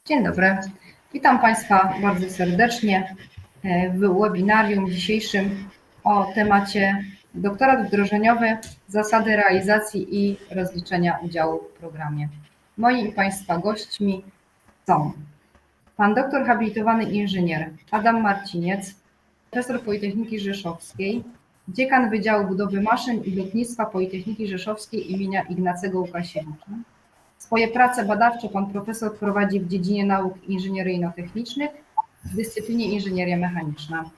Dzień dobry. Witam Państwa bardzo serdecznie w webinarium dzisiejszym o temacie doktorat wdrożeniowy, zasady realizacji i rozliczenia udziału w programie. Moimi Państwa gośćmi są pan doktor habilitowany inżynier Adam Marciniec, profesor Politechniki Rzeszowskiej, dziekan Wydziału Budowy Maszyn i Lotnictwa Politechniki Rzeszowskiej imienia Ignacego Łukasiewicza. Swoje prace badawcze pan profesor prowadzi w dziedzinie nauk inżynieryjno-technicznych w dyscyplinie inżynieria mechaniczna.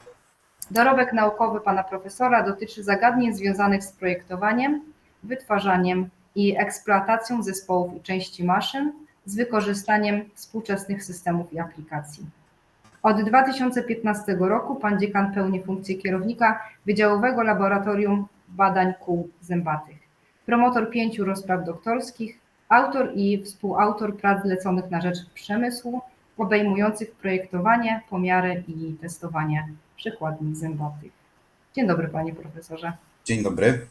Dorobek naukowy pana profesora dotyczy zagadnień związanych z projektowaniem, wytwarzaniem i eksploatacją zespołów i części maszyn z wykorzystaniem współczesnych systemów i aplikacji. Od 2015 roku pan dziekan pełni funkcję kierownika Wydziałowego Laboratorium Badań Kół Zębatych, promotor 5 rozpraw doktorskich, autor i współautor prac zleconych na rzecz przemysłu, obejmujących projektowanie, pomiary i testowanie przekładni zębatych. Dzień dobry, panie profesorze. Dzień dobry.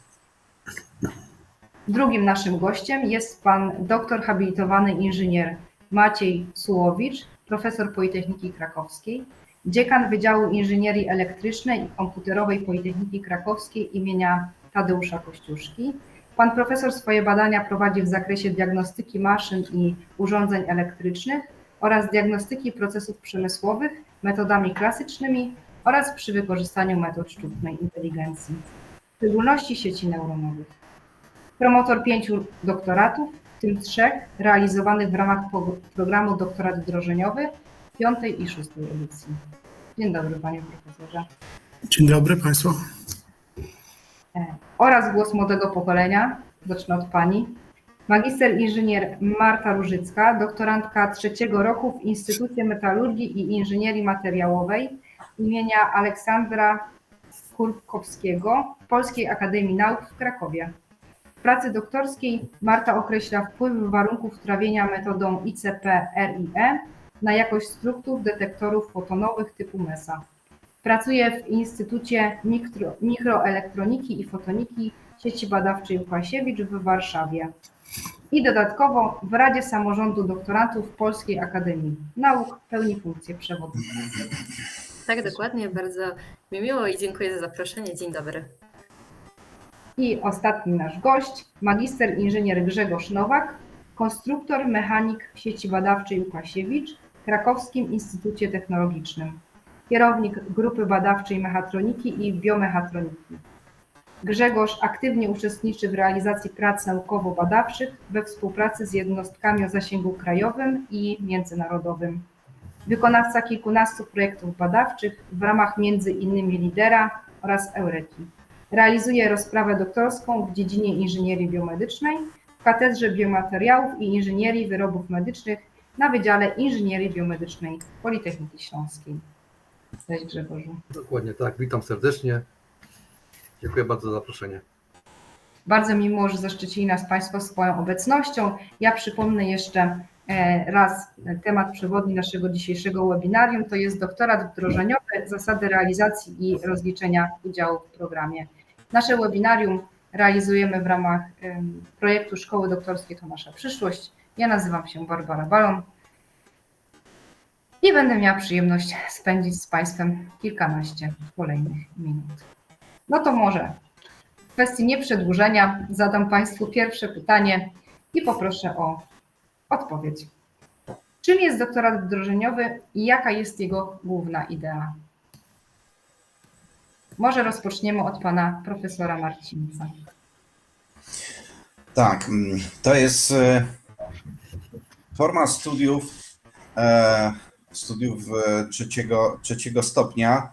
Drugim naszym gościem jest pan doktor habilitowany inżynier Maciej Sułowicz, profesor Politechniki Krakowskiej, dziekan Wydziału Inżynierii Elektrycznej i Komputerowej Politechniki Krakowskiej imienia Tadeusza Kościuszki. Pan profesor swoje badania prowadzi w zakresie diagnostyki maszyn i urządzeń elektrycznych oraz diagnostyki procesów przemysłowych metodami klasycznymi oraz przy wykorzystaniu metod sztucznej inteligencji, w szczególności sieci neuronowych. Promotor 5 doktoratów, w tym 3 realizowanych w ramach programu Doktorat Wdrożeniowy 5. i 6. edycji. Dzień dobry, panie profesorze. Dzień dobry państwu. Oraz głos młodego pokolenia, zacznę od pani. Magister inżynier Marta Różycka, doktorantka 3. roku w Instytucie Metalurgii i Inżynierii Materiałowej imienia Aleksandra Kurkowskiego w Polskiej Akademii Nauk w Krakowie. W pracy doktorskiej Marta określa wpływ warunków trawienia metodą ICP-RIE na jakość struktur detektorów fotonowych typu MESA. Pracuje w Instytucie Mikroelektroniki i Fotoniki Sieci Badawczej Łukasiewicz w Warszawie i dodatkowo w Radzie Samorządu Doktorantów Polskiej Akademii Nauk pełni funkcję przewodniczącą. Tak, dokładnie, bardzo mi miło i dziękuję za zaproszenie. Dzień dobry. I ostatni nasz gość, magister inżynier Grzegorz Nowak, konstruktor, mechanik w Sieci Badawczej Łukasiewicz w Krakowskim Instytucie Technologicznym, kierownik Grupy Badawczej Mechatroniki i Biomechatroniki. Grzegorz aktywnie uczestniczy w realizacji prac naukowo-badawczych we współpracy z jednostkami o zasięgu krajowym i międzynarodowym. Wykonawca kilkunastu projektów badawczych w ramach m.in. Lidera oraz Eureki. Realizuje rozprawę doktorską w dziedzinie inżynierii biomedycznej w Katedrze Biomateriałów i Inżynierii Wyrobów Medycznych na Wydziale Inżynierii Biomedycznej Politechniki Śląskiej. Cześć Grzegorzu. Dokładnie tak, witam serdecznie. Dziękuję bardzo za zaproszenie. Bardzo mi miło, że zaszczycili nas Państwo swoją obecnością. Ja przypomnę jeszcze raz temat przewodni naszego dzisiejszego webinarium. To jest doktorat wdrożeniowy, zasady realizacji i rozliczenia udziału w programie. Nasze webinarium realizujemy w ramach projektu Szkoły Doktorskie to Nasza Przyszłość. Ja nazywam się Barbara Balon i będę miała przyjemność spędzić z Państwem kilkanaście kolejnych minut. No to może w kwestii nieprzedłużenia zadam Państwu pierwsze pytanie i poproszę o odpowiedź. Czym jest doktorat wdrożeniowy i jaka jest jego główna idea? Może rozpoczniemy od pana profesora Marcińca. Tak, to jest forma studiów trzeciego stopnia,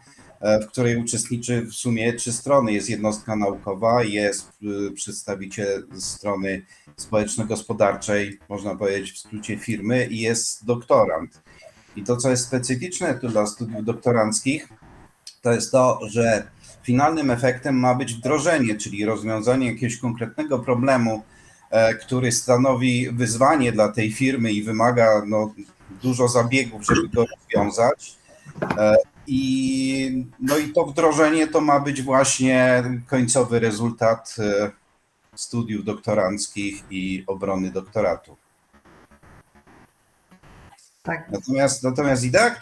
w której uczestniczy w sumie 3 strony. Jest jednostka naukowa, jest przedstawiciel strony społeczno-gospodarczej, można powiedzieć w skrócie firmy, i jest doktorant. I to, co jest specyficzne tu dla studiów doktoranckich, to jest to, że finalnym efektem ma być wdrożenie, czyli rozwiązanie jakiegoś konkretnego problemu, który stanowi wyzwanie dla tej firmy i wymaga dużo zabiegów, żeby go rozwiązać. I to wdrożenie to ma być właśnie końcowy rezultat studiów doktoranckich i obrony doktoratu. Tak. Natomiast idea,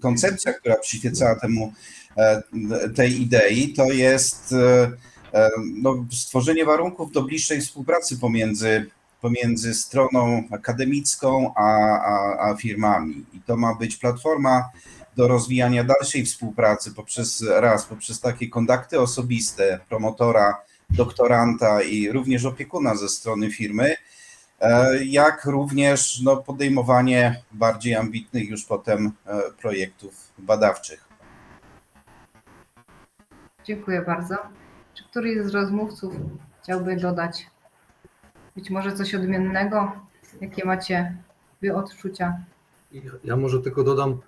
koncepcja, która przyświecała tej idei, to jest stworzenie warunków do bliższej współpracy pomiędzy stroną akademicką a firmami. I to ma być platforma do rozwijania dalszej współpracy poprzez takie kontakty osobiste promotora, doktoranta i również opiekuna ze strony firmy, jak również podejmowanie bardziej ambitnych już potem projektów badawczych. Dziękuję bardzo. Czy któryś z rozmówców chciałby dodać być może coś odmiennego? Jakie macie wy odczucia? Ja może tylko dodam,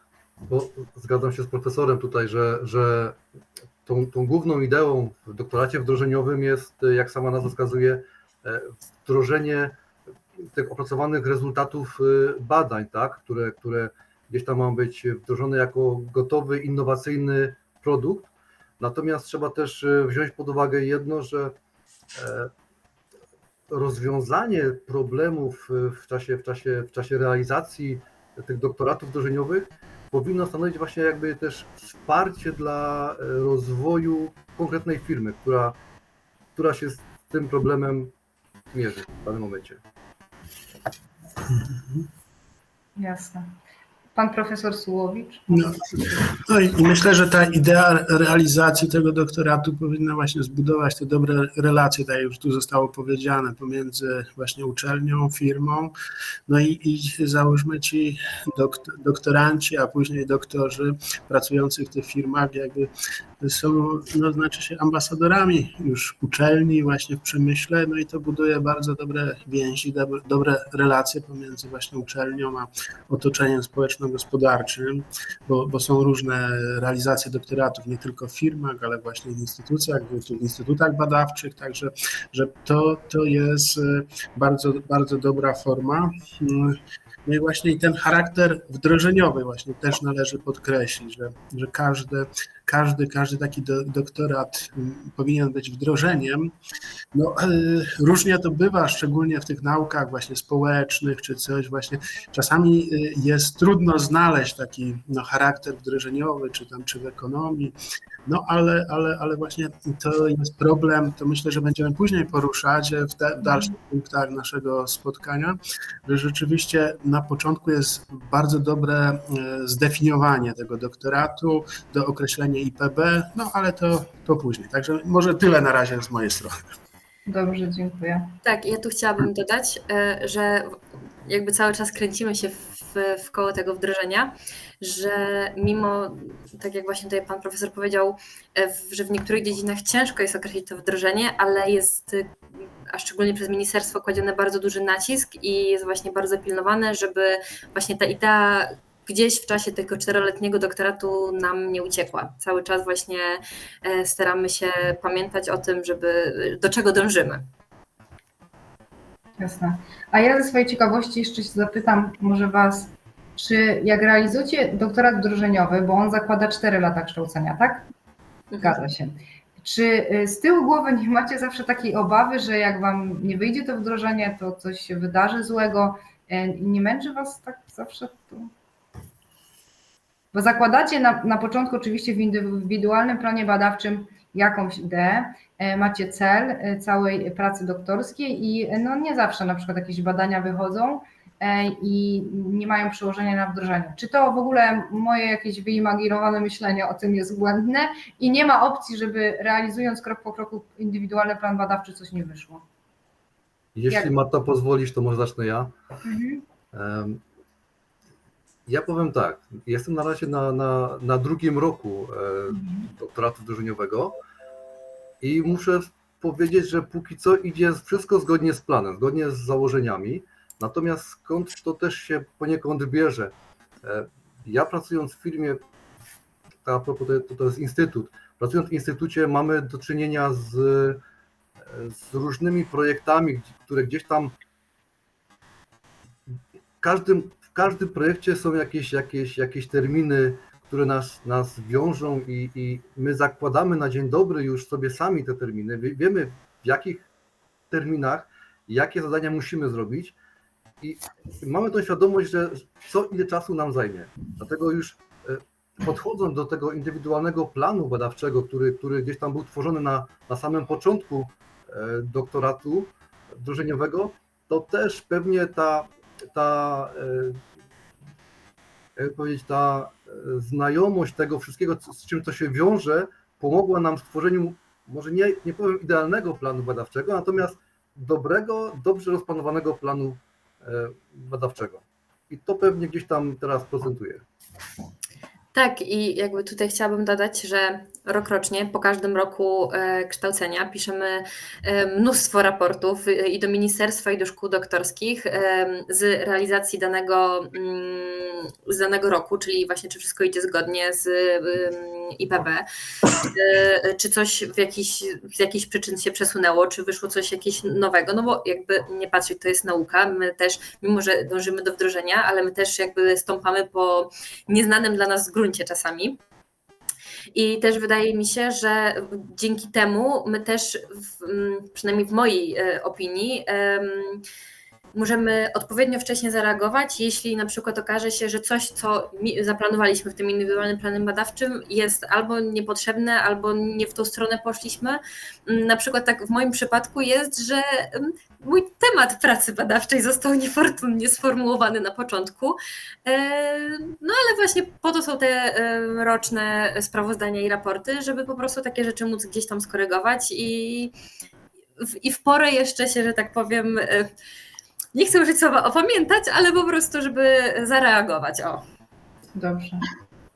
bo zgadzam się z profesorem tutaj, że tą główną ideą w doktoracie wdrożeniowym jest, jak sama nazwa wskazuje, wdrożenie tych opracowanych rezultatów badań, tak, które gdzieś tam mają być wdrożone jako gotowy, innowacyjny produkt. Natomiast trzeba też wziąć pod uwagę jedno, że rozwiązanie problemów w czasie realizacji tych doktoratów wdrożeniowych powinno stanowić właśnie jakby też wsparcie dla rozwoju konkretnej firmy, która się z tym problemem mierzy w danym momencie. Jasne. Pan profesor Sułowicz? No i myślę, że ta idea realizacji tego doktoratu powinna właśnie zbudować te dobre relacje, tak jak już tu zostało powiedziane, pomiędzy właśnie uczelnią, firmą, no i załóżmy ci doktoranci, a później doktorzy pracujący w tych firmach jakby są, no znaczy się ambasadorami już uczelni właśnie w przemyśle, no i to buduje bardzo dobre więzi, dobre relacje pomiędzy właśnie uczelnią a otoczeniem społeczno-gospodarczym, bo są różne realizacje doktoratów, nie tylko w firmach, ale właśnie w instytutach badawczych, także że to jest bardzo, bardzo dobra forma. No i właśnie ten charakter wdrożeniowy właśnie też należy podkreślić, że każdy taki doktorat powinien być wdrożeniem. No, różnie to bywa, szczególnie w tych naukach właśnie społecznych czy coś właśnie. Czasami jest trudno znaleźć taki charakter wdrożeniowy, czy w ekonomii, no ale właśnie to jest problem, to myślę, że będziemy później poruszać w dalszych punktach naszego spotkania, że rzeczywiście na początku jest bardzo dobre zdefiniowanie tego doktoratu, do określenia IPB, no ale to później. Także może tyle na razie z mojej strony. Dobrze, dziękuję. Tak, ja tu chciałabym dodać, że jakby cały czas kręcimy się w koło tego wdrożenia, że mimo, tak jak właśnie tutaj pan profesor powiedział, że w niektórych dziedzinach ciężko jest określić to wdrożenie, ale jest, a szczególnie przez ministerstwo, kładziony bardzo duży nacisk i jest właśnie bardzo pilnowane, żeby właśnie ta idea gdzieś w czasie tego 4-letniego doktoratu nam nie uciekła. Cały czas właśnie staramy się pamiętać o tym, do czego dążymy. Jasne. A ja ze swojej ciekawości jeszcze się zapytam może Was, czy jak realizujecie doktorat wdrożeniowy, bo on zakłada 4 lata kształcenia, tak? Zgadza się. Czy z tyłu głowy nie macie zawsze takiej obawy, że jak Wam nie wyjdzie to wdrożenie, to coś się wydarzy złego? Nie męczy Was tak zawsze to? Bo zakładacie na początku oczywiście w indywidualnym planie badawczym jakąś ideę, macie cel całej pracy doktorskiej i no nie zawsze na przykład jakieś badania wychodzą i nie mają przełożenia na wdrożenie. Czy to w ogóle moje jakieś wyimaginowane myślenie o tym jest błędne i nie ma opcji, żeby realizując krok po kroku indywidualny plan badawczy coś nie wyszło? Jeśli Marta pozwolisz, to może zacznę ja. Ja powiem tak, jestem na razie na drugim roku doktoratu wdrożeniowego i muszę powiedzieć, że póki co idzie wszystko zgodnie z planem, zgodnie z założeniami, natomiast skąd to też się poniekąd bierze. Ja pracując w firmie, a propos to jest instytut, pracując w instytucie mamy do czynienia z różnymi projektami, które gdzieś tam w każdym projekcie są jakieś terminy, które nas wiążą i my zakładamy na dzień dobry już sobie sami te terminy. Wiemy, w jakich terminach, jakie zadania musimy zrobić i mamy tą świadomość, że co ile czasu nam zajmie. Dlatego już podchodząc do tego indywidualnego planu badawczego, który gdzieś tam był tworzony na samym początku doktoratu wdrożeniowego, to też pewnie jak powiedzieć, ta znajomość tego wszystkiego, z czym to się wiąże, pomogła nam w stworzeniu, może nie powiem idealnego planu badawczego, natomiast dobrego, dobrze rozplanowanego planu badawczego. I to pewnie gdzieś tam teraz procentuje. Tak, i jakby tutaj chciałabym dodać, że rokrocznie, po każdym roku kształcenia piszemy mnóstwo raportów i do ministerstwa, i do szkół doktorskich z realizacji z danego roku, czyli właśnie czy wszystko idzie zgodnie z IPB, czy coś z jakichś przyczyn się przesunęło, czy wyszło coś jakieś nowego, no bo jakby nie patrzeć, to jest nauka, my też, mimo że dążymy do wdrożenia, ale my też jakby stąpamy po nieznanym dla nas gruncie czasami. I też wydaje mi się, że dzięki temu my też, przynajmniej w mojej opinii, możemy odpowiednio wcześnie zareagować, jeśli na przykład okaże się, że coś, co zaplanowaliśmy w tym indywidualnym planie badawczym, jest albo niepotrzebne, albo nie w tą stronę poszliśmy. Na przykład tak w moim przypadku jest, że mój temat pracy badawczej został niefortunnie sformułowany na początku, no ale właśnie po to są te roczne sprawozdania i raporty, żeby po prostu takie rzeczy móc gdzieś tam skorygować i w porę jeszcze się, że tak powiem, nie chcę użyć słowa opamiętać, ale po prostu, żeby zareagować. O. Dobrze,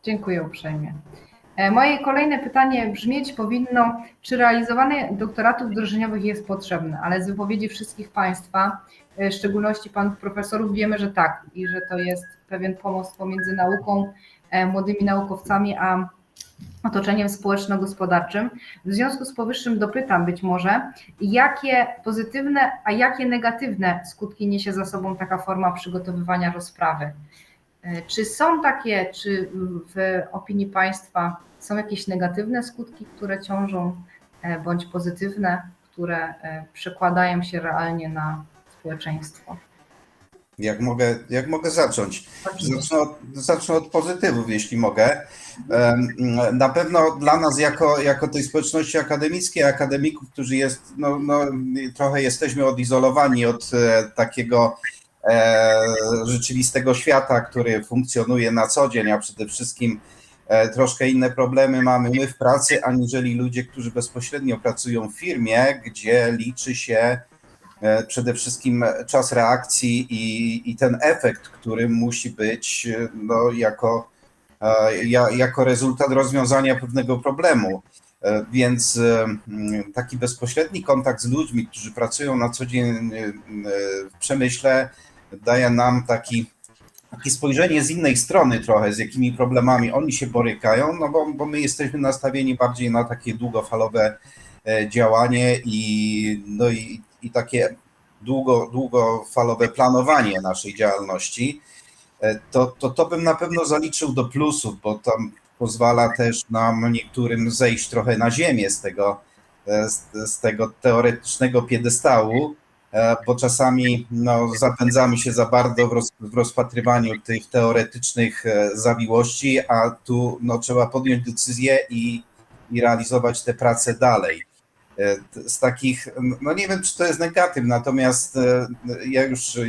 dziękuję uprzejmie. Moje kolejne pytanie brzmieć powinno, czy realizowanie doktoratów wdrożeniowych jest potrzebne, ale z wypowiedzi wszystkich Państwa, w szczególności Panów Profesorów, wiemy, że tak i że to jest pewien pomost pomiędzy nauką, młodymi naukowcami, a otoczeniem społeczno-gospodarczym. W związku z powyższym dopytam być może, jakie pozytywne, a jakie negatywne skutki niesie za sobą taka forma przygotowywania rozprawy? Czy są takie, czy w opinii Państwa są jakieś negatywne skutki, które ciążą, bądź pozytywne, które przekładają się realnie na społeczeństwo? Jak mogę zacząć? Zacznę od pozytywów, jeśli mogę. Na pewno dla nas, jako tej społeczności akademickiej, akademików, którzy trochę jesteśmy odizolowani od takiego rzeczywistego świata, który funkcjonuje na co dzień, a przede wszystkim troszkę inne problemy mamy my w pracy, aniżeli ludzie, którzy bezpośrednio pracują w firmie, gdzie liczy się przede wszystkim czas reakcji i ten efekt, który musi być jako rezultat rozwiązania pewnego problemu. Więc taki bezpośredni kontakt z ludźmi, którzy pracują na co dzień w przemyśle, daje nam takie spojrzenie z innej strony trochę, z jakimi problemami oni się borykają, no bo my jesteśmy nastawieni bardziej na takie długofalowe działanie i takie długofalowe planowanie naszej działalności. To bym na pewno zaliczył do plusów, bo tam pozwala też nam niektórym zejść trochę na ziemię z tego teoretycznego piedestału, bo czasami zapędzamy się za bardzo w rozpatrywaniu tych teoretycznych zawiłości, a tu trzeba podjąć decyzję i realizować te prace dalej. Z takich, nie wiem, czy to jest negatyw, natomiast ja już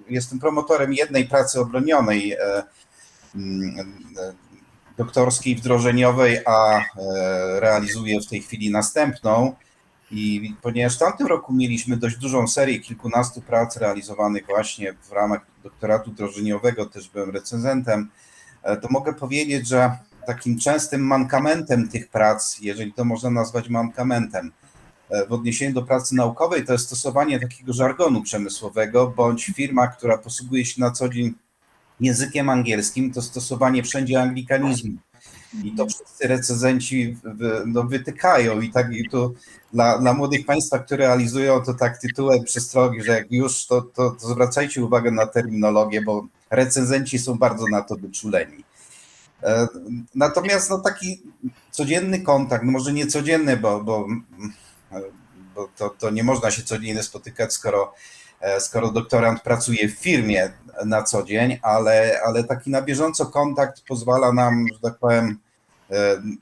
jestem promotorem jednej pracy obronionej doktorskiej, wdrożeniowej, a realizuję w tej chwili następną. I ponieważ w tamtym roku mieliśmy dość dużą serię kilkunastu prac realizowanych właśnie w ramach doktoratu wdrożeniowego, też byłem recenzentem, to mogę powiedzieć, że takim częstym mankamentem tych prac, jeżeli to można nazwać mankamentem, w odniesieniu do pracy naukowej, to jest stosowanie takiego żargonu przemysłowego, bądź firma, która posługuje się na co dzień językiem angielskim, to stosowanie wszędzie anglikanizmu. I to wszyscy recenzenci wytykają i tu dla młodych państwa, które realizują to tak tytułem przestrogi, że jak już, to zwracajcie uwagę na terminologię, bo recenzenci są bardzo na to wyczuleni. Natomiast taki codzienny kontakt, może nie codzienny, bo to nie można się codziennie spotykać, skoro skoro doktorant pracuje w firmie na co dzień, ale taki na bieżąco kontakt pozwala nam, że tak powiem,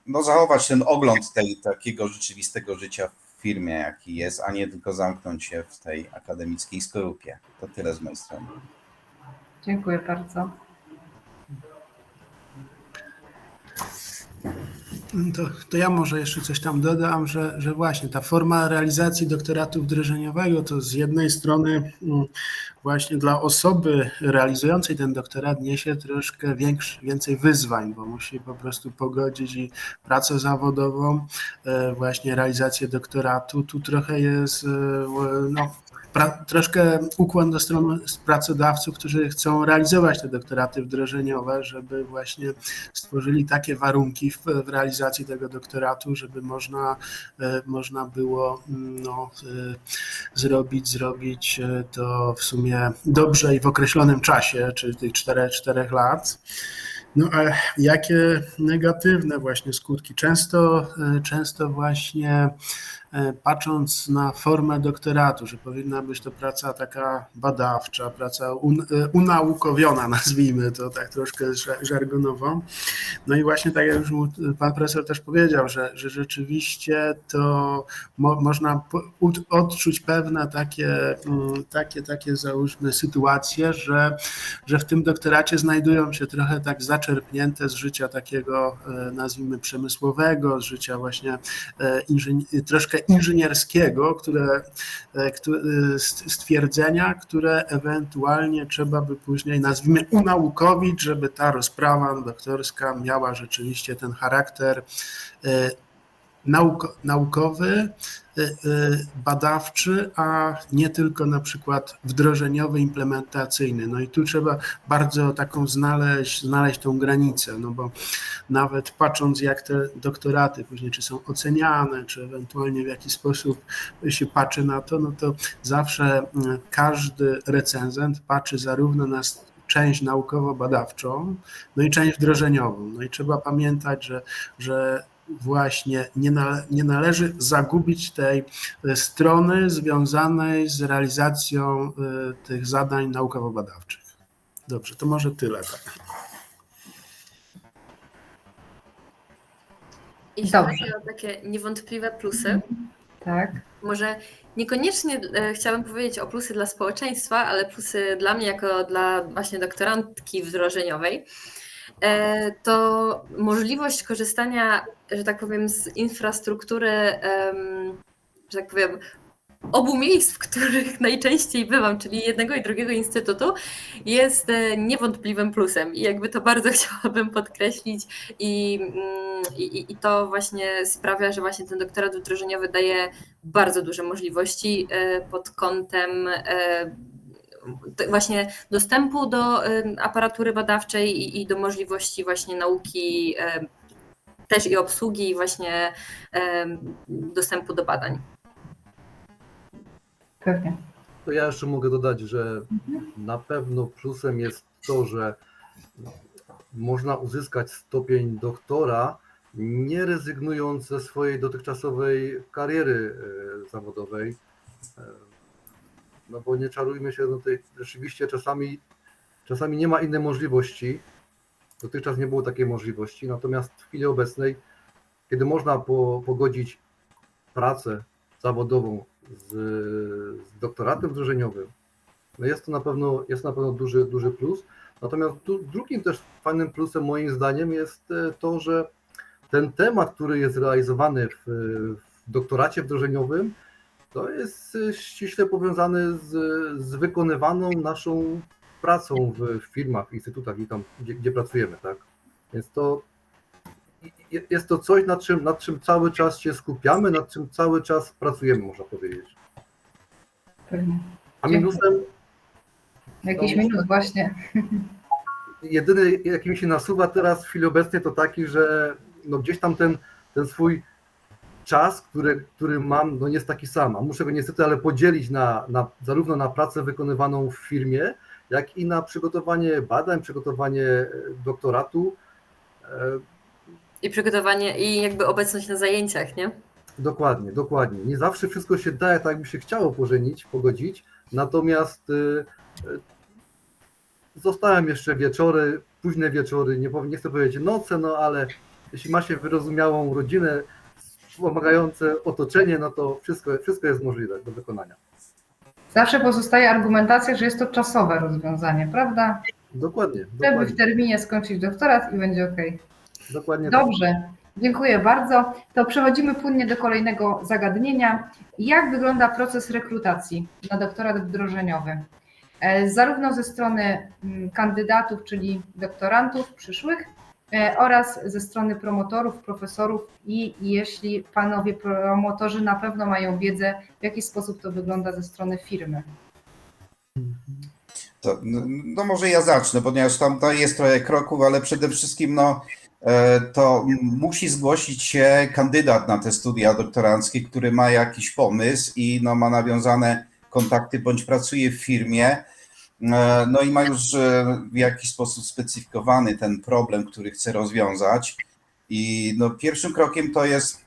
no, zachować ten ogląd takiego rzeczywistego życia w firmie, jaki jest, a nie tylko zamknąć się w tej akademickiej skorupie. To tyle z mojej strony. Dziękuję bardzo. To ja może jeszcze coś tam dodam, że właśnie ta forma realizacji doktoratu wdrożeniowego to z jednej strony właśnie dla osoby realizującej ten doktorat niesie troszkę więcej wyzwań, bo musi po prostu pogodzić i pracę zawodową, właśnie realizację doktoratu. Tu trochę jest troszkę ukłon do strony pracodawców, którzy chcą realizować te doktoraty wdrożeniowe, żeby właśnie stworzyli takie warunki w realizacji tego doktoratu, żeby można było zrobić to w sumie dobrze i w określonym czasie, czyli tych 4 lat. No a jakie negatywne właśnie skutki? Często właśnie patrząc na formę doktoratu, że powinna być to praca taka badawcza, praca unaukowiona, nazwijmy to tak troszkę żargonowo. No i właśnie tak jak już pan profesor też powiedział, że rzeczywiście to można odczuć pewne takie załóżmy sytuacje, że w tym doktoracie znajdują się trochę tak zaczerpnięte z życia takiego, nazwijmy, przemysłowego, z życia właśnie troszkę inżynierskiego, stwierdzenia, które ewentualnie trzeba by później, nazwijmy, unaukowić, żeby ta rozprawa doktorska miała rzeczywiście ten charakter naukowy, badawczy, a nie tylko na przykład wdrożeniowy, implementacyjny. No i tu trzeba bardzo taką znaleźć tą granicę, no bo nawet patrząc jak te doktoraty później czy są oceniane, czy ewentualnie w jaki sposób się patrzy na to, no to zawsze każdy recenzent patrzy zarówno na część naukowo-badawczą, no i część wdrożeniową. No i trzeba pamiętać, że właśnie nie należy zagubić tej strony związanej z realizacją tych zadań naukowo-badawczych. Dobrze, to może tyle. Tak. Jeśli Dobrze. chodzi o takie niewątpliwe plusy, Tak. może niekoniecznie chciałabym powiedzieć o plusy dla społeczeństwa, ale plusy dla mnie jako dla właśnie doktorantki wdrożeniowej, to możliwość korzystania, że tak powiem, z infrastruktury, że tak powiem, obu miejsc, w których najczęściej bywam, czyli jednego i drugiego instytutu, jest niewątpliwym plusem i jakby to bardzo chciałabym podkreślić i to właśnie sprawia, że właśnie ten doktorat wdrożeniowy daje bardzo duże możliwości pod kątem właśnie dostępu do aparatury badawczej i do możliwości właśnie nauki, też i obsługi i właśnie dostępu do badań. Pewnie. To ja jeszcze mogę dodać, że na pewno plusem jest to, że można uzyskać stopień doktora, nie rezygnując ze swojej dotychczasowej kariery zawodowej. No bo nie czarujmy się, no tutaj rzeczywiście czasami nie ma innej możliwości. Dotychczas nie było takiej możliwości, natomiast w chwili obecnej, kiedy można pogodzić pracę zawodową z doktoratem wdrożeniowym, no jest to na pewno duży plus. Natomiast drugim też fajnym plusem moim zdaniem jest to, że ten temat, który jest realizowany w doktoracie wdrożeniowym, to jest ściśle powiązany z wykonywaną naszą pracą w firmach, w instytutach i tam, gdzie pracujemy, tak? Więc jest to coś, nad czym cały czas się skupiamy, nad czym cały czas pracujemy, można powiedzieć. Pewnie. A minusem? Jakiś minus właśnie. Jedyny, jaki mi się nasuwa teraz w chwili obecnej, to taki, że no gdzieś tam ten swój czas, który mam, no nie jest taki sam, a muszę go niestety ale podzielić zarówno na pracę wykonywaną w firmie, jak i na przygotowanie badań, przygotowanie doktoratu. I przygotowanie, i jakby obecność na zajęciach, nie? Dokładnie. Nie zawsze wszystko się da, tak by się chciało pogodzić, Natomiast zostałem jeszcze wieczory, późne wieczory, nie chcę powiedzieć noce, no ale jeśli ma się wyrozumiałą rodzinę, wspomagające otoczenie, no to wszystko jest możliwe do wykonania. Zawsze pozostaje argumentacja, że jest to czasowe rozwiązanie, prawda? Dokładnie. Żeby w terminie skończyć doktorat i będzie ok. Dokładnie tak. Dobrze, dziękuję bardzo. To przechodzimy płynnie do kolejnego zagadnienia. Jak wygląda proces rekrutacji na doktorat wdrożeniowy? Zarówno ze strony kandydatów, czyli doktorantów przyszłych, oraz ze strony promotorów, profesorów i jeśli panowie promotorzy na pewno mają wiedzę, w jaki sposób to wygląda ze strony firmy. To, no może ja zacznę, ponieważ tam to jest trochę kroków, ale przede wszystkim to musi zgłosić się kandydat na te studia doktoranckie, który ma jakiś pomysł i ma nawiązane kontakty bądź pracuje w firmie, no i ma już w jakiś sposób specyfikowany ten problem, który chce rozwiązać. I pierwszym krokiem to jest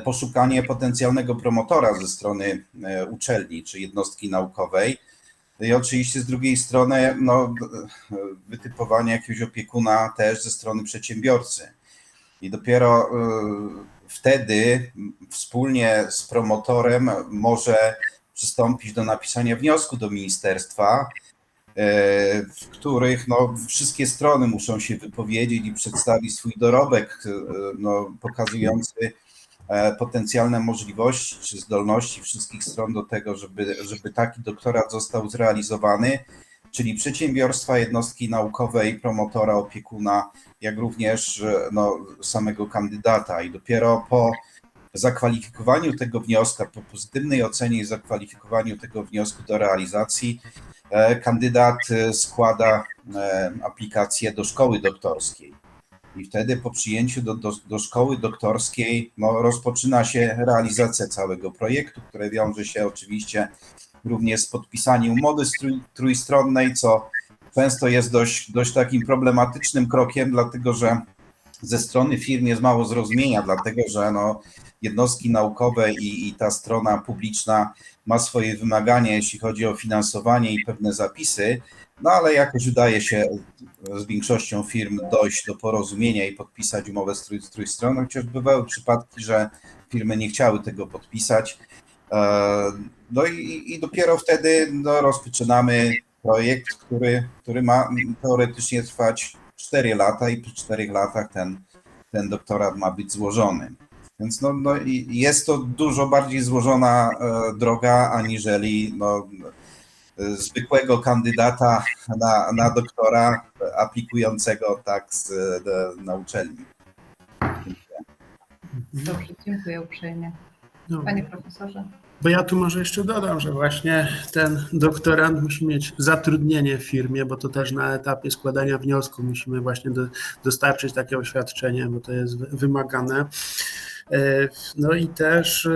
poszukanie potencjalnego promotora ze strony uczelni czy jednostki naukowej. I oczywiście z drugiej strony wytypowanie jakiegoś opiekuna też ze strony przedsiębiorcy. I dopiero wtedy wspólnie z promotorem może przystąpić do napisania wniosku do ministerstwa, w których wszystkie strony muszą się wypowiedzieć i przedstawić swój dorobek pokazujący potencjalne możliwości czy zdolności wszystkich stron do tego, żeby taki doktorat został zrealizowany, czyli przedsiębiorstwa, jednostki naukowej, promotora, opiekuna, jak również samego kandydata. I dopiero po zakwalifikowaniu tego wniosku, po pozytywnej ocenie i zakwalifikowaniu tego wniosku do realizacji, kandydat składa aplikację do szkoły doktorskiej. I wtedy po przyjęciu do szkoły doktorskiej rozpoczyna się realizacja całego projektu, które wiąże się oczywiście również z podpisaniem umowy trójstronnej, co często jest dość takim problematycznym krokiem, dlatego że ze strony firm jest mało zrozumienia, dlatego że jednostki naukowe i ta strona publiczna ma swoje wymagania, jeśli chodzi o finansowanie i pewne zapisy, ale jakoś udaje się z większością firm dojść do porozumienia i podpisać umowę trójstronną, chociaż bywały przypadki, że firmy nie chciały tego podpisać. I dopiero wtedy rozpoczynamy projekt, który ma teoretycznie trwać 4 lata i po 4 latach ten doktorat ma być złożony. Więc jest to dużo bardziej złożona droga aniżeli zwykłego kandydata na doktora aplikującego na uczelni. Dobrze, dziękuję uprzejmie. Panie profesorze. Bo ja tu może jeszcze dodam, że właśnie ten doktorant musi mieć zatrudnienie w firmie, bo to też na etapie składania wniosku musimy właśnie dostarczyć takie oświadczenie, bo to jest wymagane. I też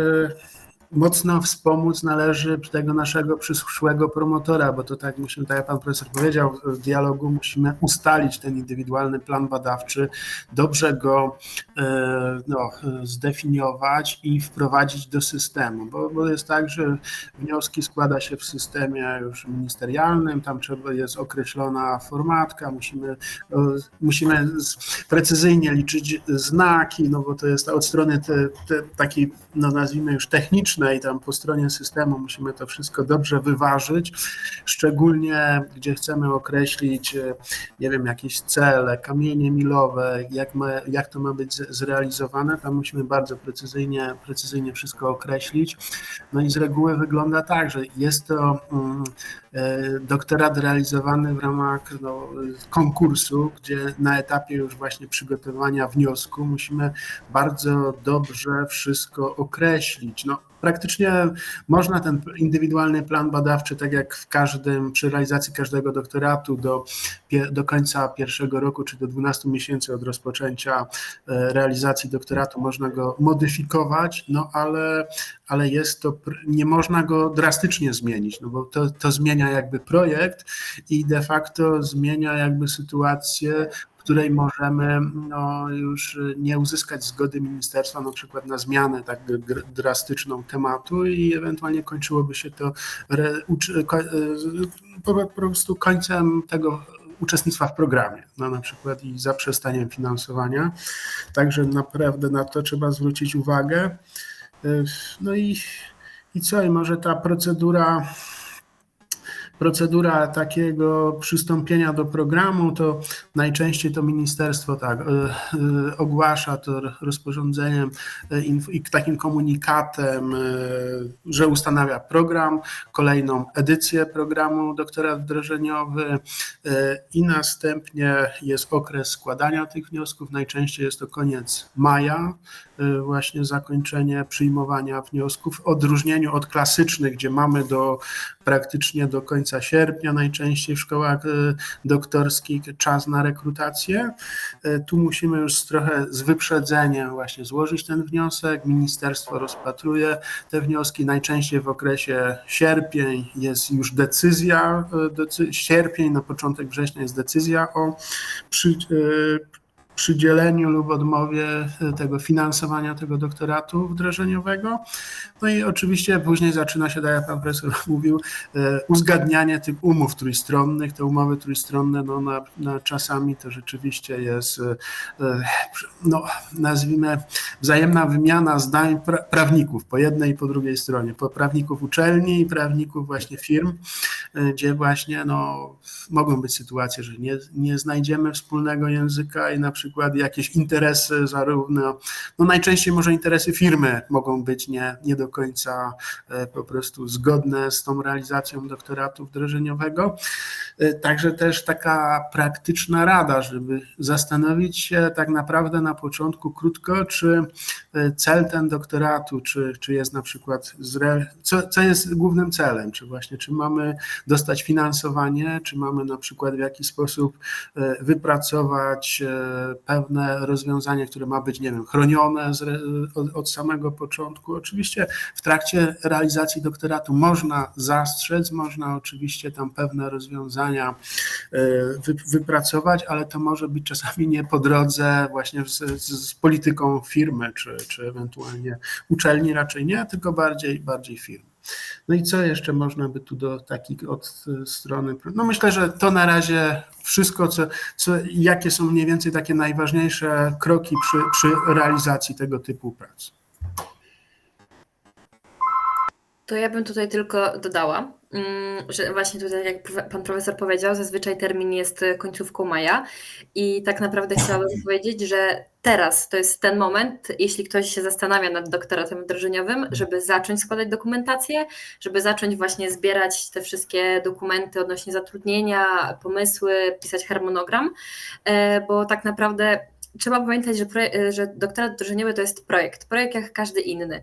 mocno wspomóc należy tego naszego przyszłego promotora, bo to tak jak pan profesor powiedział, w dialogu musimy ustalić ten indywidualny plan badawczy, dobrze go zdefiniować i wprowadzić do systemu, bo jest tak, że wnioski składa się w systemie już ministerialnym, tam jest określona formatka, musimy precyzyjnie liczyć znaki, bo to jest od strony takiej, nazwijmy już technicznej, i tam po stronie systemu musimy to wszystko dobrze wyważyć, szczególnie gdzie chcemy określić, jakieś cele, kamienie milowe, jak to ma być zrealizowane, tam musimy bardzo precyzyjnie wszystko określić. I z reguły wygląda tak, że jest to doktorat realizowany w ramach konkursu, gdzie na etapie już właśnie przygotowania wniosku musimy bardzo dobrze wszystko określić. Praktycznie można ten indywidualny plan badawczy, tak jak przy realizacji każdego doktoratu do końca pierwszego roku, czy do 12 miesięcy od rozpoczęcia realizacji doktoratu można go modyfikować, ale jest to, nie można go drastycznie zmienić, no bo to zmienia jakby projekt i de facto zmienia jakby sytuację, w której możemy już nie uzyskać zgody ministerstwa na przykład na zmianę tak drastyczną tematu i ewentualnie kończyłoby się to po prostu końcem tego uczestnictwa w programie, no na przykład i zaprzestaniem finansowania. Także naprawdę na to trzeba zwrócić uwagę. No i co? I może ta procedura takiego przystąpienia do programu, to najczęściej to ministerstwo tak ogłasza to rozporządzeniem i takim komunikatem, że ustanawia program, kolejną edycję programu doktorat wdrożeniowy i następnie jest okres składania tych wniosków. Najczęściej jest to koniec maja, właśnie zakończenie przyjmowania wniosków, w odróżnieniu od klasycznych, gdzie mamy praktycznie do końca sierpnia najczęściej w szkołach doktorskich czas na rekrutację. Tu musimy już trochę z wyprzedzeniem właśnie złożyć ten wniosek. Ministerstwo rozpatruje te wnioski. Najczęściej w okresie sierpień jest już decyzja, sierpień na początek września jest decyzja o przydzieleniu lub odmowie tego finansowania tego doktoratu wdrożeniowego. No i oczywiście później zaczyna się, tak jak pan profesor mówił, uzgadnianie tych umów trójstronnych. Te umowy trójstronne na czasami to rzeczywiście jest, nazwijmy, wzajemna wymiana zdań prawników po jednej i po drugiej stronie, prawników uczelni i prawników właśnie firm, gdzie właśnie mogą być sytuacje, że nie znajdziemy wspólnego języka i na przykład jakieś interesy zarówno, najczęściej może interesy firmy mogą być nie do końca po prostu zgodne z tą realizacją doktoratu wdrożeniowego. Także też taka praktyczna rada, żeby zastanowić się tak naprawdę na początku krótko, czy cel ten doktoratu, czy jest na przykład, co jest głównym celem, czy mamy dostać finansowanie, czy mamy na przykład w jakiś sposób wypracować pewne rozwiązanie, które ma być, chronione od samego początku. Oczywiście w trakcie realizacji doktoratu można zastrzec, można oczywiście tam pewne rozwiązania wypracować, ale to może być czasami nie po drodze właśnie z polityką firmy, czy ewentualnie uczelni, raczej nie, tylko bardziej firmy. No i co jeszcze można by tu do takich od strony, myślę, że to na razie wszystko, jakie są mniej więcej takie najważniejsze kroki przy realizacji tego typu prac. To ja bym tutaj tylko dodała, że właśnie tutaj, jak pan profesor powiedział, zazwyczaj termin jest końcówką maja i tak naprawdę chciałabym powiedzieć, że teraz to jest ten moment, jeśli ktoś się zastanawia nad doktoratem wdrożeniowym, żeby zacząć składać dokumentację, żeby zacząć właśnie zbierać te wszystkie dokumenty odnośnie zatrudnienia, pomysły, pisać harmonogram, bo tak naprawdę trzeba pamiętać, że doktorat wdrożeniowy to jest projekt jak każdy inny.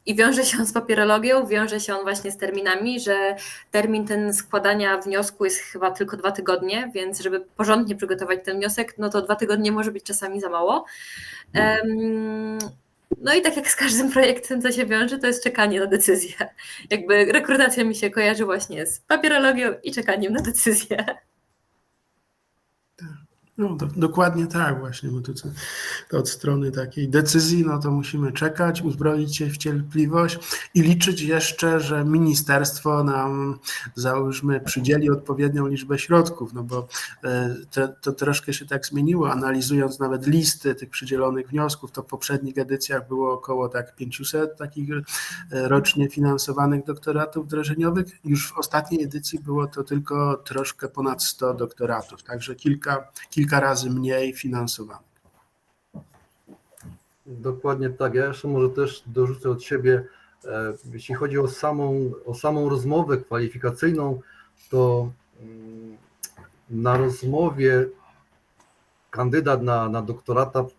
I wiąże się on z papierologią, wiąże się on właśnie z terminami, że termin ten składania wniosku jest chyba tylko 2 tygodnie, więc żeby porządnie przygotować ten wniosek, to 2 tygodnie może być czasami za mało. No i tak jak z każdym projektem, co się wiąże, to jest czekanie na decyzję. Jakby rekrutacja mi się kojarzy właśnie z papierologią i czekaniem na decyzję. Dokładnie tak właśnie, bo to od strony takiej decyzji, to musimy czekać, uzbroić się w cierpliwość i liczyć jeszcze, że ministerstwo nam, załóżmy, przydzieli odpowiednią liczbę środków, bo to troszkę się tak zmieniło, analizując nawet listy tych przydzielonych wniosków, to w poprzednich edycjach było około 500 takich rocznie finansowanych doktoratów wdrożeniowych, już w ostatniej edycji było to tylko troszkę ponad 100 doktoratów, także kilka razy mniej finansowanych. Dokładnie tak. Ja jeszcze może też dorzucę od siebie, jeśli chodzi o samą rozmowę kwalifikacyjną, to na rozmowie kandydat na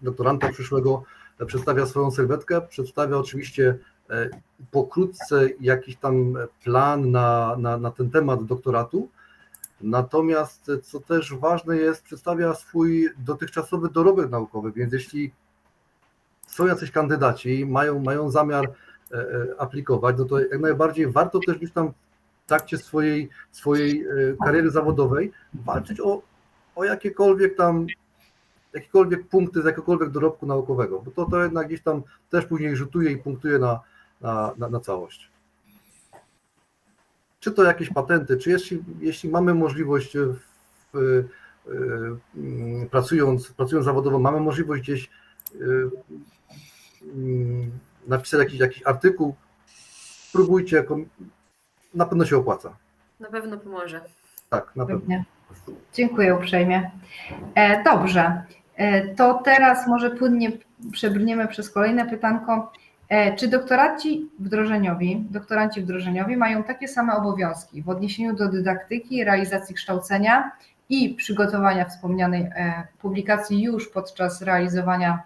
doktoranta przyszłego przedstawia swoją sylwetkę, przedstawia oczywiście pokrótce jakiś tam plan na ten temat doktoratu. Natomiast, co też ważne jest, przedstawia swój dotychczasowy dorobek naukowy, więc jeśli są jacyś kandydaci, mają zamiar aplikować, no to jak najbardziej warto też gdzieś tam w trakcie swojej kariery zawodowej walczyć o jakiekolwiek punkty z jakiegokolwiek dorobku naukowego, bo to jednak gdzieś tam też później rzutuje i punktuje na całość. Czy to jakieś patenty, czy jeśli mamy możliwość pracując zawodowo, mamy możliwość gdzieś napisać jakiś artykuł, spróbujcie, na pewno się opłaca. Na pewno pomoże. Tak, na pewno. Pewnie. Dziękuję uprzejmie. Dobrze, to teraz może płynnie przebrniemy przez kolejne pytanko. Czy doktoranci wdrożeniowi mają takie same obowiązki w odniesieniu do dydaktyki, realizacji kształcenia i przygotowania wspomnianej publikacji już podczas realizowania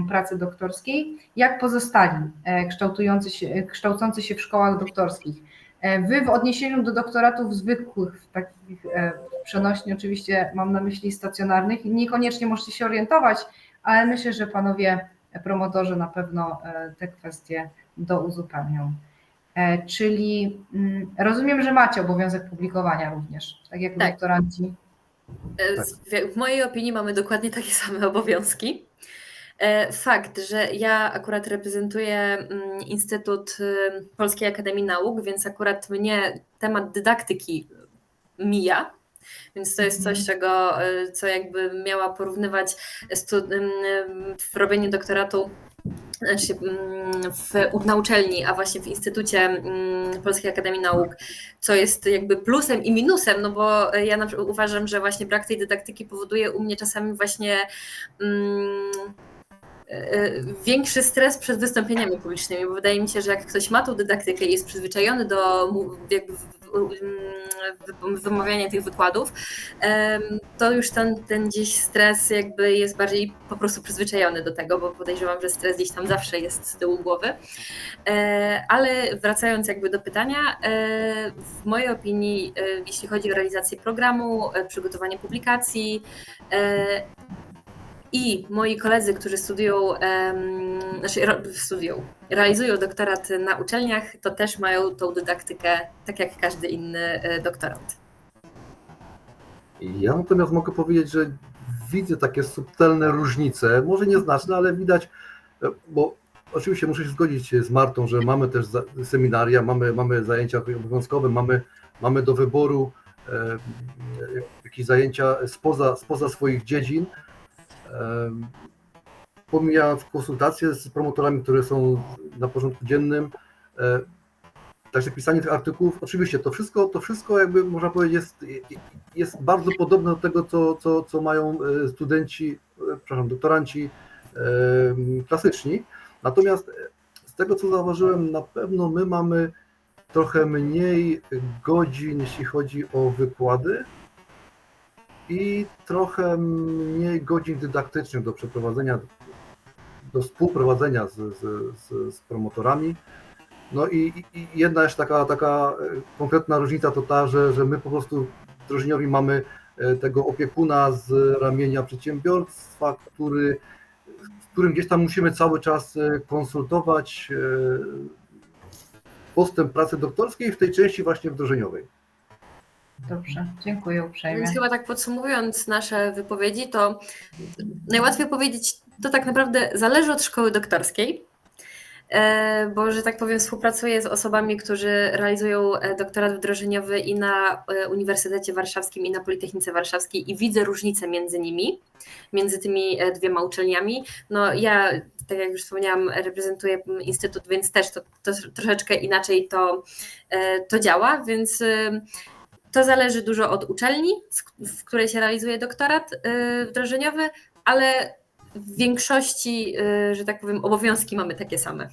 pracy doktorskiej, jak pozostali kształcący się w szkołach doktorskich? Wy w odniesieniu do doktoratów zwykłych, takich przenośnie oczywiście mam na myśli stacjonarnych, niekoniecznie możecie się orientować, ale myślę, że panowie promotorzy na pewno te kwestie douzupełnią. Czyli rozumiem, że macie obowiązek publikowania również, tak jak Tak. doktoranci. W mojej opinii mamy dokładnie takie same obowiązki. Fakt, że ja akurat reprezentuję Instytut Polskiej Akademii Nauk, więc akurat mnie temat dydaktyki mija, więc to jest coś, co jakby miała porównywać w robieniu doktoratu na uczelni, a właśnie w Instytucie Polskiej Akademii Nauk, co jest jakby plusem i minusem, no bo ja na przykład uważam, że właśnie brak tej dydaktyki powoduje u mnie czasami właśnie większy stres przed wystąpieniami publicznymi, bo wydaje mi się, że jak ktoś ma tą dydaktykę i jest przyzwyczajony do jakby wymawiania tych wykładów, to już ten gdzieś stres jakby jest bardziej po prostu przyzwyczajony do tego, bo podejrzewam, że stres gdzieś tam zawsze jest z tyłu głowy. Ale wracając jakby do pytania, w mojej opinii, jeśli chodzi o realizację programu, przygotowanie publikacji, i moi koledzy, którzy realizują doktorat na uczelniach, to też mają tą dydaktykę, tak jak każdy inny doktorant. Ja natomiast mogę powiedzieć, że widzę takie subtelne różnice, może nieznaczne, ale widać, bo oczywiście muszę się zgodzić z Martą, że mamy też seminaria, mamy zajęcia obowiązkowe, mamy do wyboru jakieś zajęcia spoza swoich dziedzin. Pomijając konsultacje z promotorami, które są na porządku dziennym, także pisanie tych artykułów, oczywiście to wszystko jakby można powiedzieć jest bardzo podobne do tego, co mają doktoranci klasyczni. Natomiast z tego, co zauważyłem, na pewno my mamy trochę mniej godzin, jeśli chodzi o wykłady, i trochę mniej godzin dydaktycznych do przeprowadzenia, do współprowadzenia z promotorami. No i jedna jeszcze taka konkretna różnica to ta, że my po prostu wdrożeniowi mamy tego opiekuna z ramienia przedsiębiorstwa, z którym gdzieś tam musimy cały czas konsultować postęp pracy doktorskiej w tej części właśnie wdrożeniowej. Dobrze, dziękuję uprzejmie. Więc chyba tak podsumowując nasze wypowiedzi, to najłatwiej powiedzieć, to tak naprawdę zależy od szkoły doktorskiej, bo, że tak powiem, współpracuję z osobami, którzy realizują doktorat wdrożeniowy i na Uniwersytecie Warszawskim, i na Politechnice Warszawskiej i widzę różnicę między nimi, między tymi dwiema uczelniami. No ja, tak jak już wspomniałam, reprezentuję instytut, więc też to troszeczkę inaczej to działa, więc to zależy dużo od uczelni, w której się realizuje doktorat wdrożeniowy, ale w większości, że tak powiem, obowiązki mamy takie same.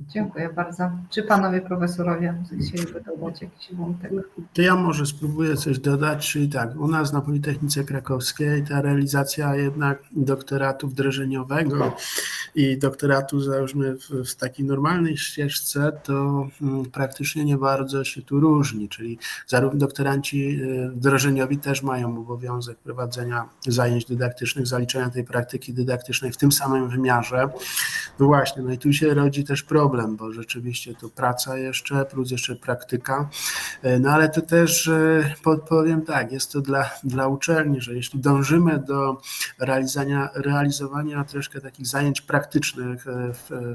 Dziękuję bardzo. Czy panowie profesorowie chcieliby dodać jakiś wątek? To ja może spróbuję coś dodać, czyli tak, u nas na Politechnice Krakowskiej ta realizacja jednak doktoratu wdrożeniowego i doktoratu załóżmy w takiej normalnej ścieżce, to praktycznie nie bardzo się tu różni, czyli zarówno doktoranci wdrożeniowi też mają obowiązek prowadzenia zajęć dydaktycznych, zaliczenia tej praktyki dydaktycznej w tym samym wymiarze. No właśnie, no i tu się rodzi też problem, bo rzeczywiście to praca jeszcze, plus jeszcze praktyka, no ale to też podpowiem tak, jest to dla uczelni, że jeśli dążymy do realizowania troszkę takich zajęć praktycznych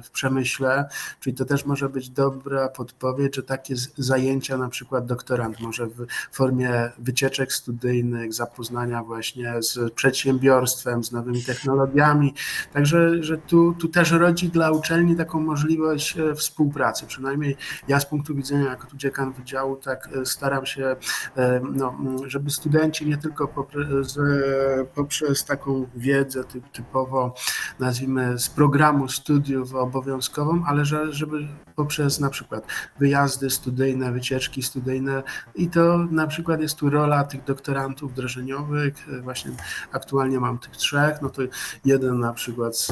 w przemyśle, czyli to też może być dobra podpowiedź, że takie zajęcia na przykład doktorant może w formie wycieczek studyjnych, zapoznania właśnie z przedsiębiorstwem, z nowymi technologiami, także że tu też rodzi dla uczelni taką możliwość współpracy, przynajmniej ja z punktu widzenia jako tu dziekan wydziału tak staram się, no, żeby studenci nie tylko poprzez taką wiedzę typowo nazwijmy z programu studiów obowiązkową, ale żeby poprzez na przykład wyjazdy studyjne, wycieczki studyjne i to na przykład jest tu rola tych doktorantów wdrożeniowych, właśnie aktualnie mam tych 3, no to jeden na przykład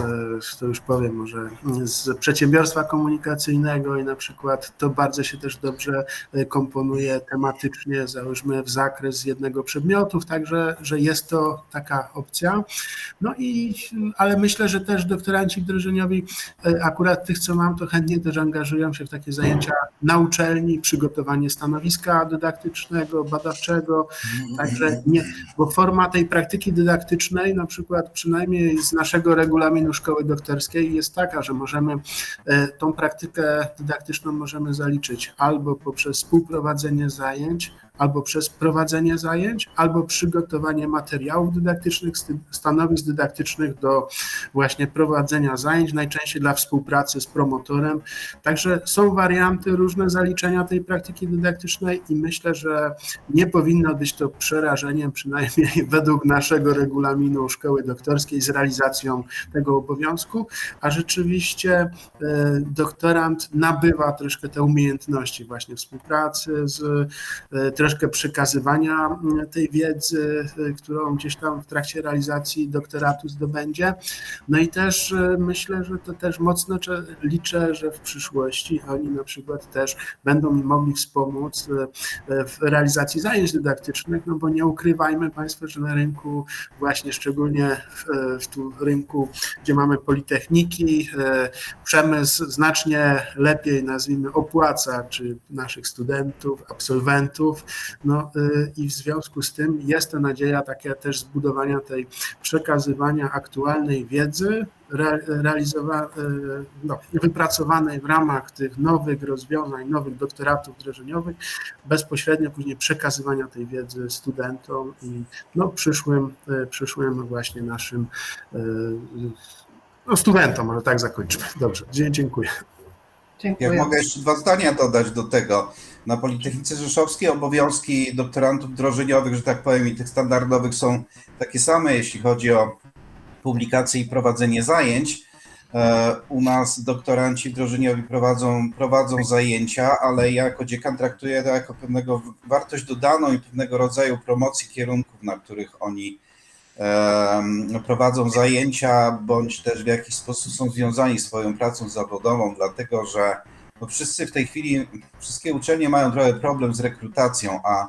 to już powiem może z przedsiębiorstwa komunikacyjnego i na przykład to bardzo się też dobrze komponuje tematycznie, załóżmy w zakres jednego przedmiotu, także że jest to taka opcja. No i, ale myślę, że też doktoranci wdrożeniowi, akurat tych, co mam, to chętnie też angażują się w takie zajęcia na uczelni, przygotowanie stanowiska dydaktycznego, badawczego, także nie, bo forma tej praktyki dydaktycznej, na przykład przynajmniej z naszego regulaminu szkoły doktorskiej jest taka, że możemy tą praktykę dydaktyczną możemy zaliczyć albo poprzez współprowadzenie zajęć, albo przez prowadzenie zajęć, albo przygotowanie materiałów dydaktycznych, stanowisk dydaktycznych do właśnie prowadzenia zajęć, najczęściej dla współpracy z promotorem. Także są warianty różne zaliczenia tej praktyki dydaktycznej i myślę, że nie powinno być to przerażeniem, przynajmniej według naszego regulaminu szkoły doktorskiej z realizacją tego obowiązku, a rzeczywiście doktorant nabywa troszkę te umiejętności właśnie współpracy, troszkę przekazywania tej wiedzy, którą gdzieś tam w trakcie realizacji doktoratu zdobędzie. No i też myślę, że to też mocno liczę, że w przyszłości oni na przykład też będą mi mogli wspomóc w realizacji zajęć dydaktycznych, no bo nie ukrywajmy Państwo, że na rynku właśnie szczególnie w tu rynku, gdzie mamy politechniki, przemysł znacznie lepiej, nazwijmy, opłaca czy naszych studentów, absolwentów, no i w związku z tym jest to nadzieja takie też zbudowania tej, przekazywania aktualnej wiedzy, wypracowanej w ramach tych nowych rozwiązań, nowych doktoratów wdrożeniowych, bezpośrednio później przekazywania tej wiedzy studentom i no, przyszłym właśnie naszym studentom, może tak zakończymy. Dobrze, dziękuję. Jak mogę jeszcze 2 zdania dodać do tego. Na Politechnice Rzeszowskiej obowiązki doktorantów wdrożeniowych, że tak powiem, i tych standardowych są takie same, jeśli chodzi o publikacje i prowadzenie zajęć. U nas doktoranci wdrożeniowi prowadzą zajęcia, ale ja jako dziekan traktuję to jako pewnego wartość dodaną i pewnego rodzaju promocji kierunków, na których oni prowadzą zajęcia, bądź też w jakiś sposób są związani swoją pracą zawodową, dlatego że no wszyscy w tej chwili, wszystkie uczelnie mają trochę problem z rekrutacją, a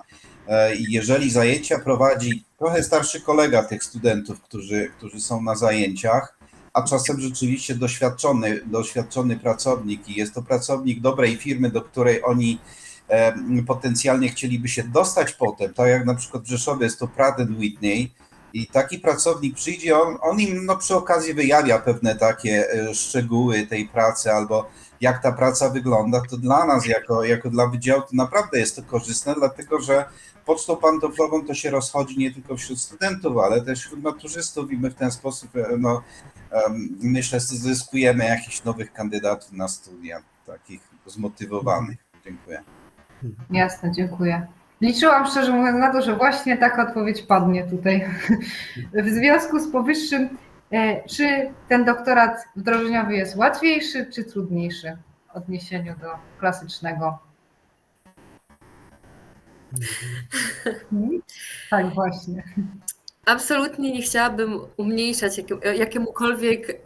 jeżeli zajęcia prowadzi trochę starszy kolega tych studentów, którzy są na zajęciach, a czasem rzeczywiście doświadczony pracownik i jest to pracownik dobrej firmy, do której oni potencjalnie chcieliby się dostać potem, tak jak na przykład w Rzeszowie jest to Pratt & Whitney, i taki pracownik przyjdzie, on im no, przy okazji wyjawia pewne takie szczegóły tej pracy albo jak ta praca wygląda, to dla nas jako dla wydziału to naprawdę jest to korzystne, dlatego że pocztą pantoflową to się rozchodzi nie tylko wśród studentów, ale też wśród maturzystów i my w ten sposób no, myślę, że zyskujemy jakichś nowych kandydatów na studia, takich zmotywowanych. Dziękuję. Jasne, dziękuję. Liczyłam szczerze mówiąc na to, że właśnie taka odpowiedź padnie tutaj. W związku z powyższym, czy ten doktorat wdrożeniowy jest łatwiejszy, czy trudniejszy? odniesieniu do klasycznego. Tak, właśnie. Absolutnie nie chciałabym umniejszać jakiemukolwiek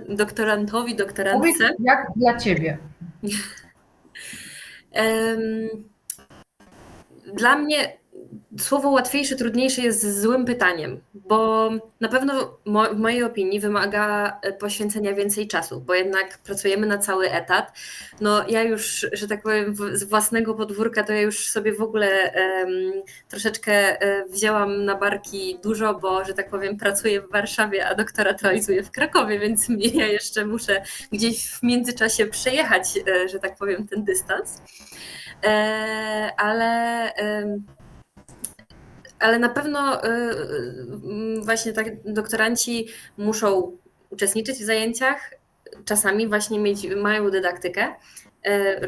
doktorantowi, Powiedz, doktorantce. jak dla Ciebie? Dla mnie słowo łatwiejsze, trudniejsze jest złym pytaniem, bo na pewno w mojej opinii wymaga poświęcenia więcej czasu, bo jednak pracujemy na cały etat. No ja już, że tak powiem, z własnego podwórka to ja już sobie w ogóle troszeczkę wzięłam na barki dużo, bo, że tak powiem, pracuję w Warszawie, a doktorat realizuję w Krakowie, więc ja jeszcze muszę gdzieś w międzyczasie przejechać, że tak powiem, ten dystans. Ale na pewno właśnie tak doktoranci muszą uczestniczyć w zajęciach, czasami właśnie mają dydaktykę,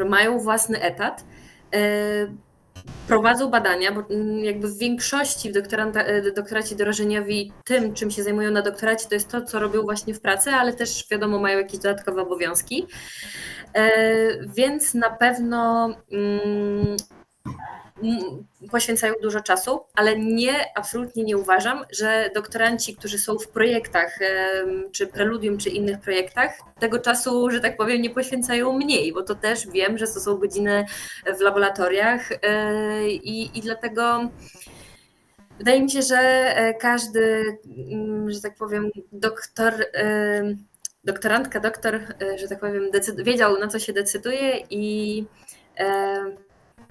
mają własny etat, prowadzą badania, bo jakby w większości doktoraci dorożeniowi tym, czym się zajmują na doktoracie, to jest to, co robią właśnie w pracy, ale też wiadomo, mają jakieś dodatkowe obowiązki. Więc na pewno poświęcają dużo czasu, ale absolutnie nie uważam, że doktoranci, którzy są w projektach, czy preludium, czy innych projektach, tego czasu, że tak powiem, nie poświęcają mniej, bo to też wiem, że to są godziny w laboratoriach i dlatego wydaje mi się, że każdy, że tak powiem, doktorantka, doktor, że tak powiem, wiedział, na co się decyduje i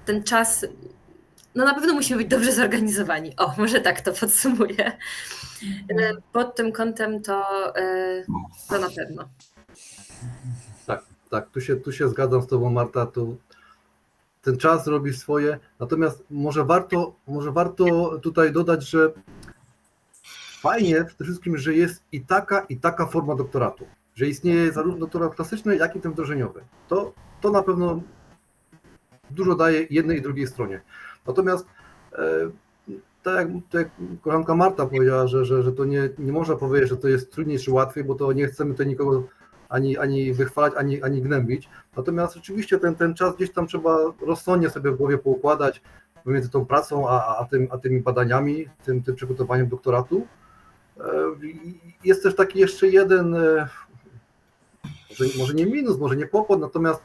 ten czas, no na pewno musimy być dobrze zorganizowani. O, może tak to podsumuję. Pod tym kątem to na pewno. Tak, tu się zgadzam z Tobą, Marta, ten czas robi swoje, natomiast może warto tutaj dodać, że fajnie przede wszystkim, że jest i taka forma doktoratu, że istnieje zarówno doktorat klasyczny, jak i ten wdrożeniowy. To na pewno dużo daje jednej i drugiej stronie. Natomiast tak jak koleżanka Marta powiedziała, że to nie można powiedzieć, że to jest trudniej czy łatwiej, bo to nie chcemy tutaj nikogo ani wychwalać, ani gnębić. Natomiast rzeczywiście ten czas gdzieś tam trzeba rozsądnie sobie w głowie poukładać pomiędzy tą pracą a tymi badaniami, tym przygotowaniem doktoratu. Jest też taki jeszcze jeden, może nie minus, może nie kłopot, natomiast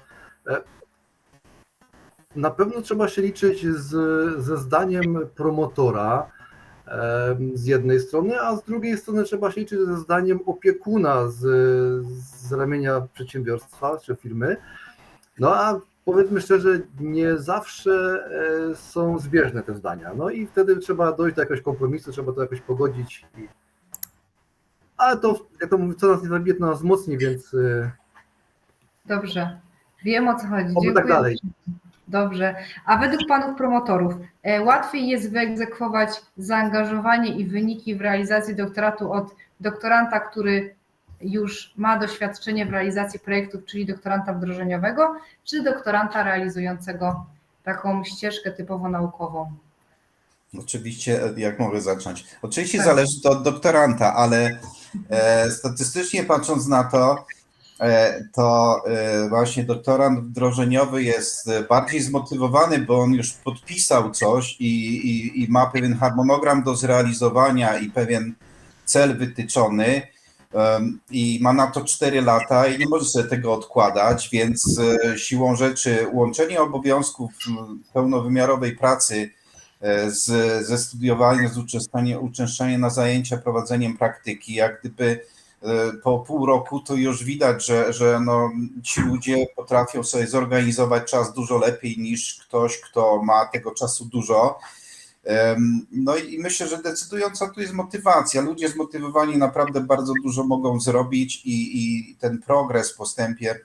na pewno trzeba się liczyć ze zdaniem promotora z jednej strony, a z drugiej strony trzeba się liczyć ze zdaniem opiekuna z ramienia przedsiębiorstwa czy firmy. No a powiedzmy szczerze, nie zawsze są zbieżne te zdania. No i wtedy trzeba dojść do jakiegoś kompromisu, trzeba to jakoś pogodzić. Ale to, jak to mówię, co nas nie zabije, to nas wzmocni, więc... Dobrze, wiem, o co chodzi. Oby Dziękuję. tak dalej. Dobrze. A według panów promotorów łatwiej jest wyegzekwować zaangażowanie i wyniki w realizacji doktoratu od doktoranta, który już ma doświadczenie w realizacji projektów, czyli doktoranta wdrożeniowego, czy doktoranta realizującego taką ścieżkę typowo naukową? Oczywiście, jak mogę zacząć? Oczywiście Tak. zależy to od doktoranta, ale statystycznie patrząc na to, właśnie doktorant wdrożeniowy jest bardziej zmotywowany, bo on już podpisał coś i ma pewien harmonogram do zrealizowania i pewien cel wytyczony i ma na to 4 lata i nie może sobie tego odkładać, więc siłą rzeczy łączenie obowiązków pełnowymiarowej pracy ze studiowaniem, z uczęszczaniem na zajęcia, prowadzeniem praktyki, jak gdyby po pół roku to już widać, że no, ci ludzie potrafią sobie zorganizować czas dużo lepiej niż ktoś, kto ma tego czasu dużo. No i myślę, że decydująca tu jest motywacja. Ludzie zmotywowani naprawdę bardzo dużo mogą zrobić i ten progres w postępie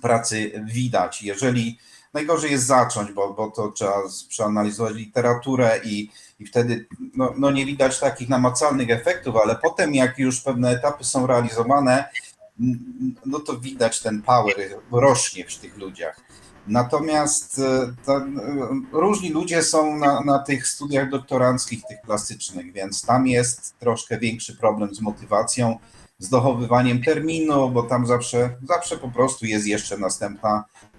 pracy widać. Jeżeli najgorzej jest zacząć, bo to trzeba przeanalizować literaturę i wtedy no nie widać takich namacalnych efektów, ale potem jak już pewne etapy są realizowane, no to widać ten power rośnie w tych ludziach. Natomiast różni ludzie są na tych studiach doktoranckich, tych klasycznych, więc tam jest troszkę większy problem z motywacją, z dochowywaniem terminu, bo tam zawsze po prostu jest jeszcze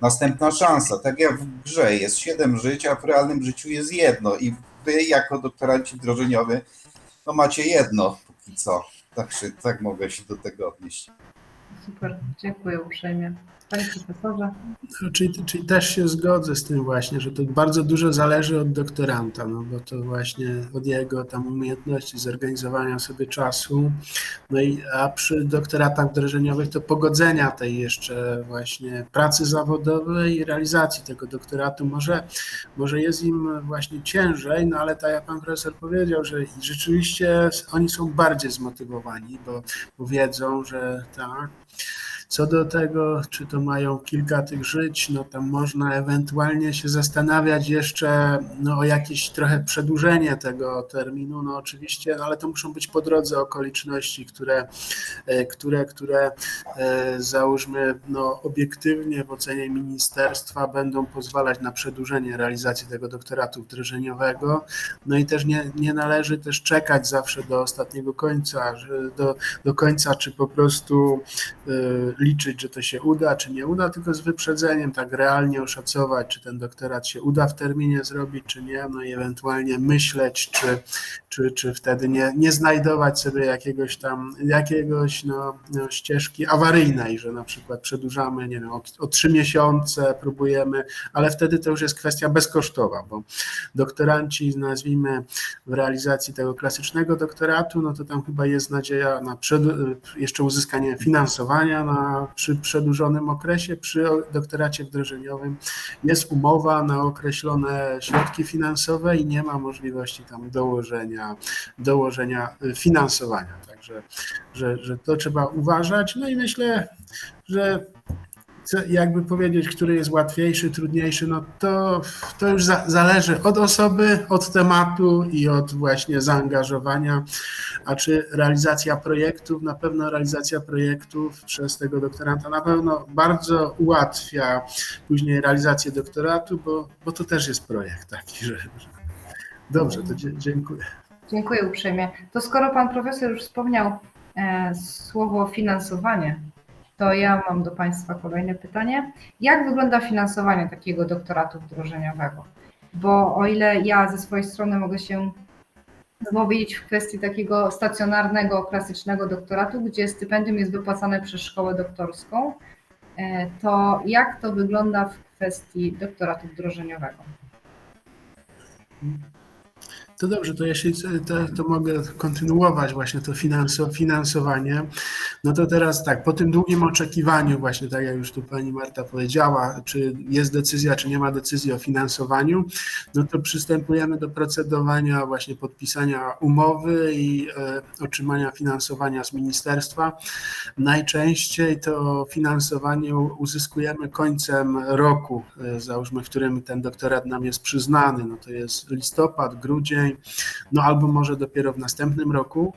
następna szansa. Tak jak w grze jest 7 żyć, a w realnym życiu jest jedno i wy jako doktoranci wdrożeniowy no macie jedno póki co. Tak mogę się do tego odnieść. Super, dziękuję uprzejmie. Panie profesorze. Czyli też się zgodzę z tym właśnie, że to bardzo dużo zależy od doktoranta, no bo to właśnie od jego tam umiejętności zorganizowania sobie czasu, a przy doktoratach wdrożeniowych to pogodzenia tej jeszcze właśnie pracy zawodowej i realizacji tego doktoratu. Może jest im właśnie ciężej, no ale tak jak pan profesor powiedział, że rzeczywiście oni są bardziej zmotywowani, bo wiedzą, że tak. Co do tego, czy to mają kilka tych żyć, no tam można ewentualnie się zastanawiać jeszcze o jakieś trochę przedłużenie tego terminu, no oczywiście, ale to muszą być po drodze okoliczności, które załóżmy obiektywnie w ocenie ministerstwa będą pozwalać na przedłużenie realizacji tego doktoratu wdrożeniowego. No i też nie należy też czekać zawsze do ostatniego końca, do końca, czy po prostu liczyć, że to się uda, czy nie uda, tylko z wyprzedzeniem tak realnie oszacować, czy ten doktorat się uda w terminie zrobić, czy nie, no i ewentualnie myśleć, czy wtedy nie znajdować sobie jakiegoś ścieżki awaryjnej, że na przykład przedłużamy, nie wiem, o 3 miesiące próbujemy, ale wtedy to już jest kwestia bezkosztowa, bo doktoranci, nazwijmy, w realizacji tego klasycznego doktoratu, no to tam chyba jest nadzieja na jeszcze uzyskanie finansowania przy przedłużonym okresie. Przy doktoracie wdrożeniowym jest umowa na określone środki finansowe i nie ma możliwości tam dołożenia finansowania. Także że to trzeba uważać. No i myślę, że jakby powiedzieć, który jest łatwiejszy, trudniejszy, no to już zależy od osoby, od tematu i od właśnie zaangażowania. A czy realizacja projektów? Na pewno realizacja projektów przez tego doktoranta na pewno bardzo ułatwia później realizację doktoratu, bo to też jest projekt taki, że dobrze, to dziękuję. Dziękuję uprzejmie. To skoro pan profesor już wspomniał słowo finansowanie, to ja mam do państwa kolejne pytanie. Jak wygląda finansowanie takiego doktoratu wdrożeniowego? Bo o ile ja ze swojej strony mogę się wypowiedzieć w kwestii takiego stacjonarnego, klasycznego doktoratu, gdzie stypendium jest wypłacane przez szkołę doktorską, to jak to wygląda w kwestii doktoratu wdrożeniowego? To dobrze, to jeśli to mogę kontynuować właśnie to finansowanie. No to teraz tak, po tym długim oczekiwaniu właśnie, tak jak już tu pani Marta powiedziała, czy jest decyzja, czy nie ma decyzji o finansowaniu, no to przystępujemy do procedowania właśnie podpisania umowy i otrzymania finansowania z ministerstwa. Najczęściej to finansowanie uzyskujemy końcem roku, załóżmy, w którym ten doktorat nam jest przyznany, no to jest listopad, grudzień, no albo może dopiero w następnym roku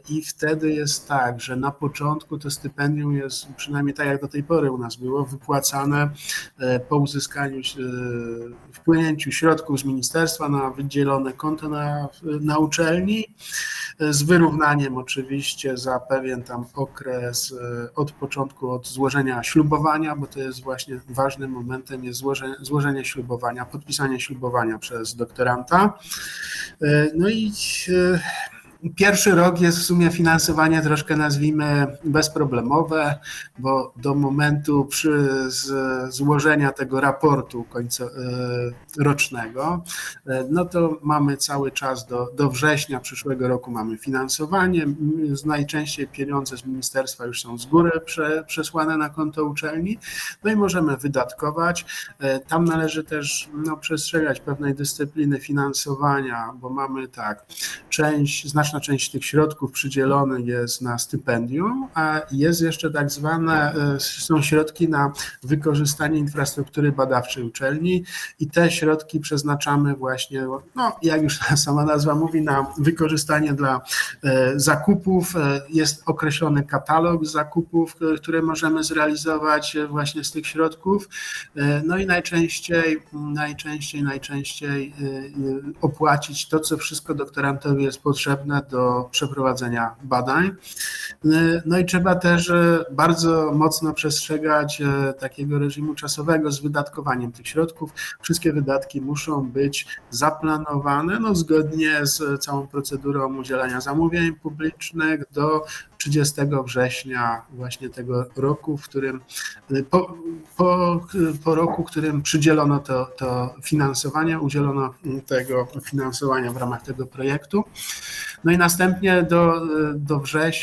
i wtedy jest tak, że na początku to stypendium jest, przynajmniej tak jak do tej pory u nas było, wypłacane po uzyskaniu, wpłynięciu środków z ministerstwa na wydzielone konto na uczelni, z wyrównaniem oczywiście za pewien tam okres od początku, od złożenia ślubowania, bo to jest właśnie ważnym momentem jest złożenie ślubowania, podpisanie ślubowania przez doktoranta. No i pierwszy rok jest w sumie finansowanie troszkę, nazwijmy, bezproblemowe, bo do momentu złożenia tego raportu rocznego, no to mamy cały czas do września przyszłego roku mamy finansowanie. Najczęściej pieniądze z ministerstwa już są z góry przesłane na konto uczelni, no i możemy wydatkować. Tam należy też przestrzegać pewnej dyscypliny finansowania, bo mamy tak, znaczna część tych środków przydzielonych jest na stypendium, a jest jeszcze tak zwane, są środki na wykorzystanie infrastruktury badawczej uczelni i te środki przeznaczamy właśnie, jak już sama nazwa mówi, na wykorzystanie dla zakupów. Jest określony katalog zakupów, które możemy zrealizować właśnie z tych środków. No i najczęściej opłacić to, co wszystko doktorantowi jest potrzebne dostępne do przeprowadzenia badań. No i trzeba też bardzo mocno przestrzegać takiego reżimu czasowego z wydatkowaniem tych środków. Wszystkie wydatki muszą być zaplanowane zgodnie z całą procedurą udzielania zamówień publicznych do 30 września właśnie tego roku, w którym po roku, którym przydzielono to finansowanie, udzielono tego finansowania w ramach tego projektu. No i następnie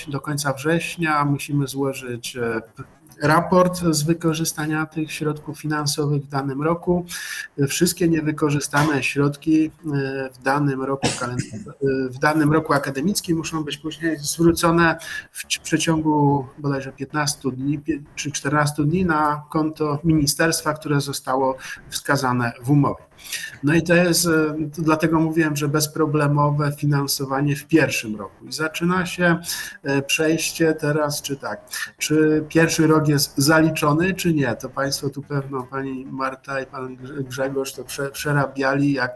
do końca września musimy złożyć raport z wykorzystania tych środków finansowych w danym roku. Wszystkie niewykorzystane środki w danym roku akademickim muszą być później zwrócone w przeciągu bodajże 15 dni czy 14 dni na konto ministerstwa, które zostało wskazane w umowie. No i to jest, dlatego mówiłem, że bezproblemowe finansowanie w pierwszym roku. I zaczyna się przejście teraz, czy pierwszy rok jest zaliczony, czy nie. To Państwo tu pewno, Pani Marta i Pan Grzegorz to przerabiali, jak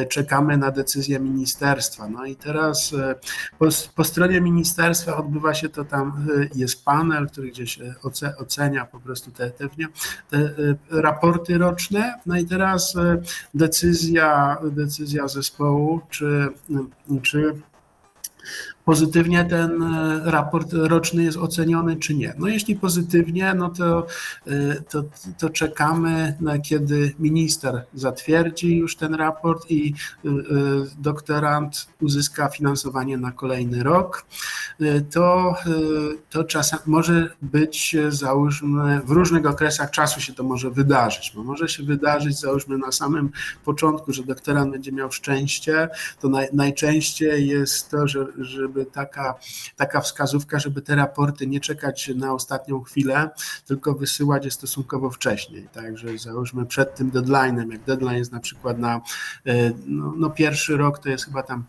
czekamy na decyzję ministerstwa. No i teraz po stronie ministerstwa odbywa się to, tam jest panel, który gdzieś ocenia po prostu te raporty roczne. No i teraz decyzja zespołu, czy pozytywnie ten raport roczny jest oceniony, czy nie. No jeśli pozytywnie, no to czekamy, kiedy minister zatwierdzi już ten raport i doktorant uzyska finansowanie na kolejny rok. To czasem może być, załóżmy, w różnych okresach czasu się to może wydarzyć. Bo może się wydarzyć, załóżmy, na samym początku, że doktorant będzie miał szczęście, to najczęściej jest to, żeby taka wskazówka, żeby te raporty nie czekać na ostatnią chwilę, tylko wysyłać je stosunkowo wcześniej. Także załóżmy przed tym deadline'em, jak deadline jest na przykład na pierwszy rok, to jest chyba tam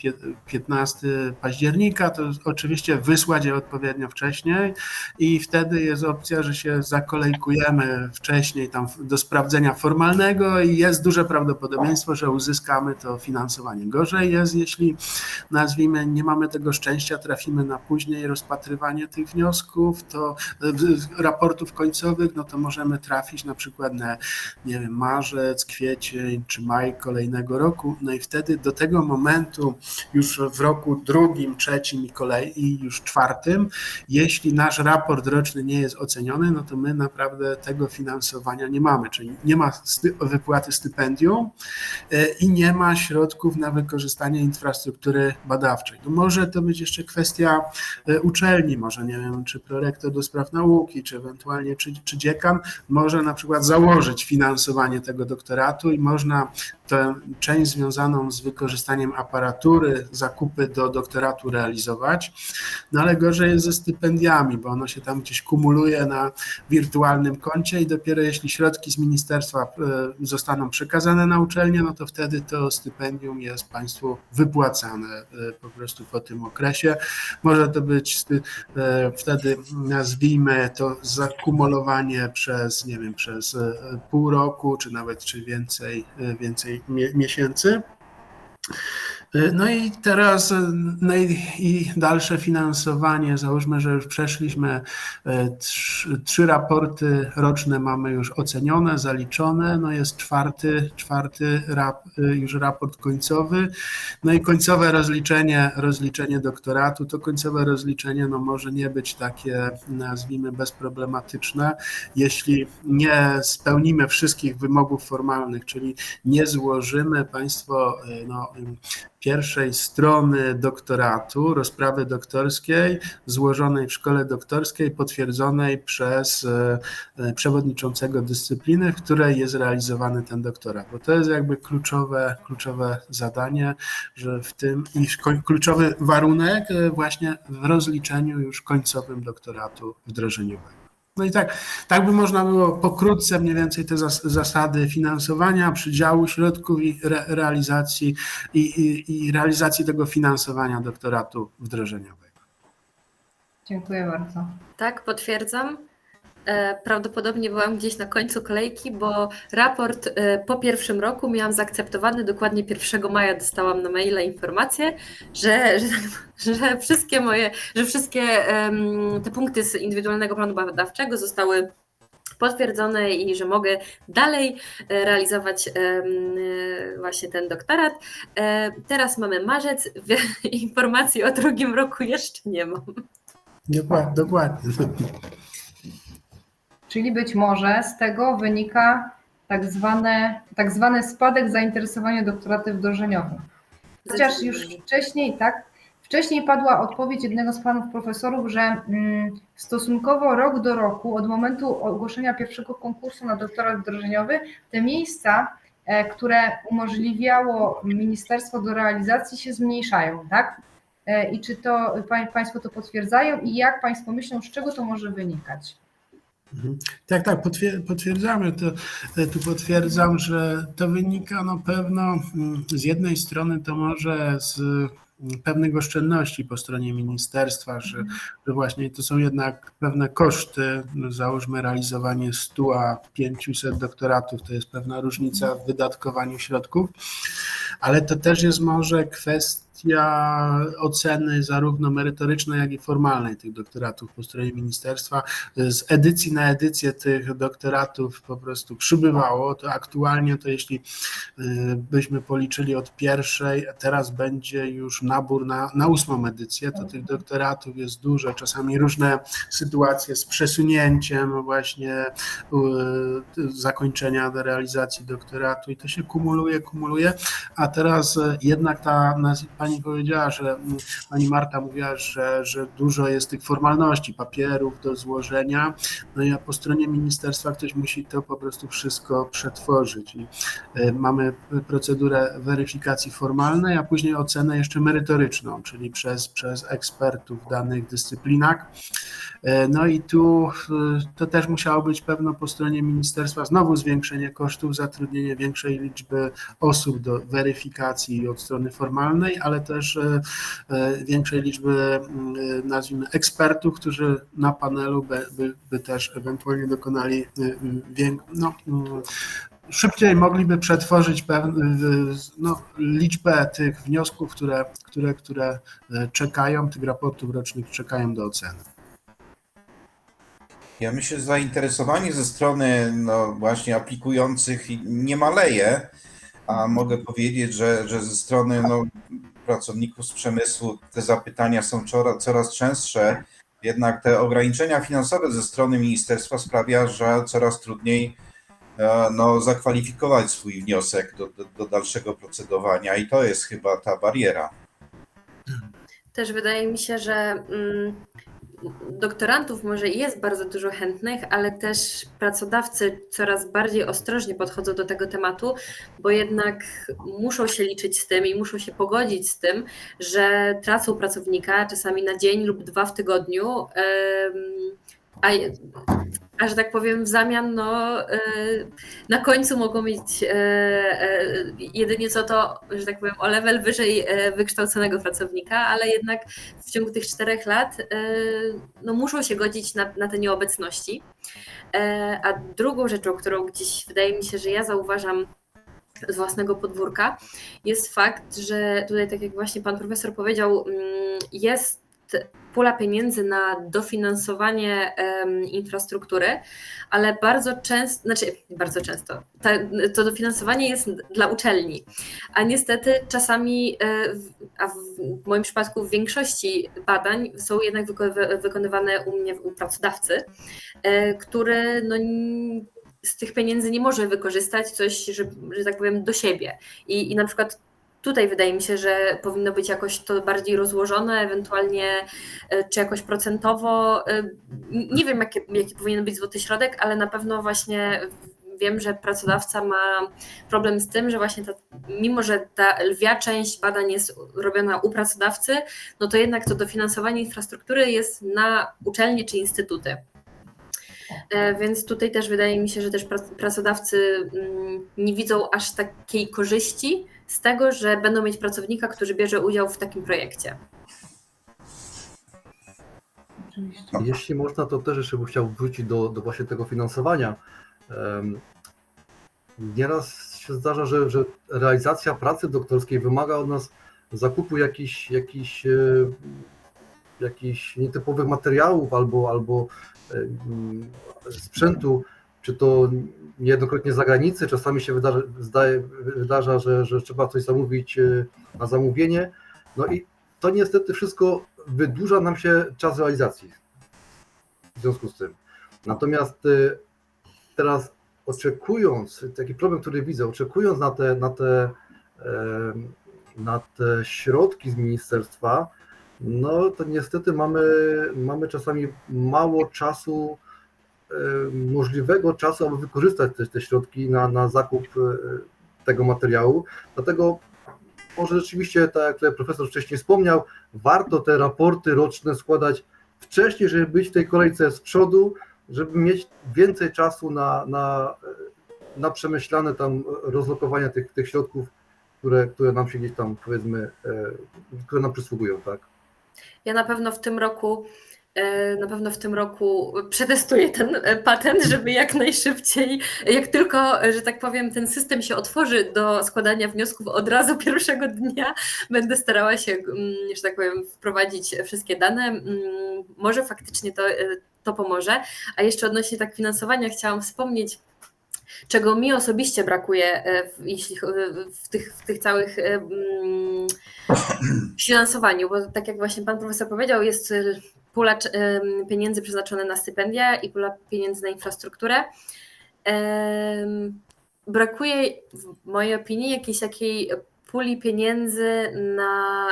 15 października, to oczywiście wysłać je odpowiednio wcześniej i wtedy jest opcja, że się zakolejkujemy wcześniej tam do sprawdzenia formalnego i jest duże prawdopodobieństwo, że uzyskamy to finansowanie. Gorzej jest, jeśli nazwijmy, nie mamy tego szczęścia, trafimy na później rozpatrywanie tych wniosków, to raportów końcowych, no to możemy trafić na przykład na, nie wiem, marzec, kwiecień czy maj kolejnego roku, no i wtedy do tego momentu już w roku drugim, trzecim i już czwartym, jeśli nasz raport roczny nie jest oceniony, no to my naprawdę tego finansowania nie mamy, czyli nie ma wypłaty stypendium i nie ma środków na wykorzystanie infrastruktury badawczej. To może to być jeszcze kwestia uczelni, może nie wiem, czy prorektor do spraw nauki, czy ewentualnie czy dziekan może na przykład założyć finansowanie tego doktoratu i można tę część związaną z wykorzystaniem aparatury, zakupy do doktoratu realizować, no ale gorzej jest ze stypendiami, bo ono się tam gdzieś kumuluje na wirtualnym koncie i dopiero jeśli środki z ministerstwa zostaną przekazane na uczelnię, no to wtedy to stypendium jest Państwu wypłacane po prostu po tym okresie. Może to być wtedy, nazwijmy to, zakumulowanie przez, nie wiem, przez pół roku, czy nawet więcej miesięcy. No i teraz i dalsze finansowanie, załóżmy, że już przeszliśmy, trzy raporty roczne mamy już ocenione, zaliczone, no jest czwarty już raport końcowy, no i końcowe rozliczenie doktoratu, to końcowe rozliczenie no może nie być takie, nazwijmy, bezproblematyczne, jeśli nie spełnimy wszystkich wymogów formalnych, czyli nie złożymy Państwo pierwszej strony doktoratu, rozprawy doktorskiej złożonej w szkole doktorskiej, potwierdzonej przez przewodniczącego dyscypliny, w której jest realizowany ten doktorat. Bo to jest jakby kluczowe zadanie, że w tym i kluczowy warunek właśnie w rozliczeniu już końcowym doktoratu wdrożeniowego. No i tak by można było pokrótce mniej więcej te zasady finansowania, przydziału środków i realizacji tego finansowania doktoratu wdrożeniowego. Dziękuję bardzo. Tak, potwierdzam. prawdopodobnie byłam gdzieś na końcu kolejki, bo raport po pierwszym roku miałam zaakceptowany, dokładnie 1 maja dostałam na maila informację, że wszystkie te punkty z indywidualnego planu badawczego zostały potwierdzone i że mogę dalej realizować właśnie ten doktorat. Teraz mamy marzec, informacji o drugim roku jeszcze nie mam. Dokładnie. Czyli być może z tego wynika tak zwany spadek zainteresowania doktoratem wdrożeniowym. Chociaż już wcześniej padła odpowiedź jednego z panów profesorów, że stosunkowo rok do roku, od momentu ogłoszenia pierwszego konkursu na doktorat wdrożeniowy, te miejsca, które umożliwiało ministerstwo do realizacji, się zmniejszają, tak? I czy to Państwo to potwierdzają i jak Państwo myślą, z czego to może wynikać? Tak, potwierdzamy to. Tu potwierdzam, że to wynika pewno z jednej strony to może z pewnych oszczędności po stronie ministerstwa, że właśnie to są jednak pewne koszty, załóżmy realizowanie 100 a 500 doktoratów, to jest pewna różnica w wydatkowaniu środków, ale to też jest może kwestia oceny zarówno merytorycznej, jak i formalnej tych doktoratów po stronie ministerstwa. Z edycji na edycję tych doktoratów po prostu przybywało, to aktualnie to jeśli byśmy policzyli od pierwszej, teraz będzie już nabór na 8. edycję, to tych doktoratów jest dużo, czasami różne sytuacje z przesunięciem właśnie zakończenia do realizacji doktoratu i to się kumuluje, a teraz jednak pani powiedziała, że pani Marta mówiła, że dużo jest tych formalności, papierów do złożenia, no i po stronie ministerstwa ktoś musi to po prostu wszystko przetworzyć i mamy procedurę weryfikacji formalnej, a później ocenę jeszcze merytoryczną, czyli przez ekspertów w danych dyscyplinach. No i tu to też musiało być pewno po stronie ministerstwa znowu zwiększenie kosztów, zatrudnienie większej liczby osób do weryfikacji od strony formalnej, ale też większej liczby, nazwijmy, ekspertów, którzy na panelu by też ewentualnie dokonali szybciej mogliby przetworzyć liczbę tych wniosków, które czekają, tych raportów rocznych czekają do oceny. Ja myślę, że zainteresowanie ze strony właśnie aplikujących nie maleje, a mogę powiedzieć, że ze strony pracowników z przemysłu te zapytania są coraz częstsze, jednak te ograniczenia finansowe ze strony ministerstwa sprawia, że coraz trudniej zakwalifikować swój wniosek do dalszego procedowania i to jest chyba ta bariera. Też wydaje mi się, że doktorantów może jest bardzo dużo chętnych, ale też pracodawcy coraz bardziej ostrożnie podchodzą do tego tematu, bo jednak muszą się liczyć z tym i muszą się pogodzić z tym, że tracą pracownika czasami na dzień lub 2 w tygodniu, a że tak powiem w zamian na końcu mogą mieć jedynie co to, że tak powiem, o level wyżej wykształconego pracownika, ale jednak w ciągu tych 4 lat muszą się godzić na te nieobecności. A drugą rzeczą, którą gdzieś wydaje mi się, że ja zauważam z własnego podwórka, jest fakt, że tutaj, tak jak właśnie pan profesor powiedział, jest pula pieniędzy na dofinansowanie infrastruktury, ale bardzo często to dofinansowanie jest dla uczelni, a niestety czasami, a w moim przypadku w większości badań są jednak wykonywane u mnie, u pracodawcy, który z tych pieniędzy nie może wykorzystać coś, że tak powiem, do siebie. I na przykład tutaj wydaje mi się, że powinno być jakoś to bardziej rozłożone, ewentualnie czy jakoś procentowo. Nie wiem, jaki powinien być złoty środek, ale na pewno właśnie wiem, że pracodawca ma problem z tym, że właśnie mimo, że ta lwia część badań jest robiona u pracodawcy, no to jednak to dofinansowanie infrastruktury jest na uczelnie czy instytuty. Więc tutaj też wydaje mi się, że też pracodawcy nie widzą aż takiej korzyści z tego, że będą mieć pracownika, który bierze udział w takim projekcie. Oczywiście. No. Jeśli można, to też jeszcze bym chciał wrócić do właśnie tego finansowania. Nieraz się zdarza, że realizacja pracy doktorskiej wymaga od nas zakupu jakichś nietypowych materiałów albo sprzętu, czy to niejednokrotnie z zagranicy, czasami się wydarza, że trzeba coś zamówić na zamówienie. No i to niestety wszystko wydłuża nam się czas realizacji w związku z tym. Natomiast teraz oczekując, taki problem, który widzę, oczekując na te środki z ministerstwa, no to niestety mamy czasami mało czasu, możliwego czasu, aby wykorzystać te środki na zakup tego materiału. Dlatego może rzeczywiście, tak jak tutaj profesor wcześniej wspomniał, warto te raporty roczne składać wcześniej, żeby być w tej kolejce z przodu, żeby mieć więcej czasu na przemyślane tam rozlokowanie tych środków, które nam się gdzieś tam, powiedzmy, które nam przysługują, tak? Ja na pewno w tym roku przetestuję ten patent, żeby jak najszybciej, jak tylko, że tak powiem, ten system się otworzy do składania wniosków od razu pierwszego dnia, będę starała się, że tak powiem, wprowadzić wszystkie dane. Może faktycznie to pomoże. A jeszcze odnośnie tak finansowania chciałam wspomnieć, czego mi osobiście brakuje w tych całych finansowaniu, bo tak jak właśnie pan profesor powiedział, jest pula pieniędzy przeznaczone na stypendia i pula pieniędzy na infrastrukturę. Brakuje w mojej opinii jakiejś takiej puli pieniędzy na,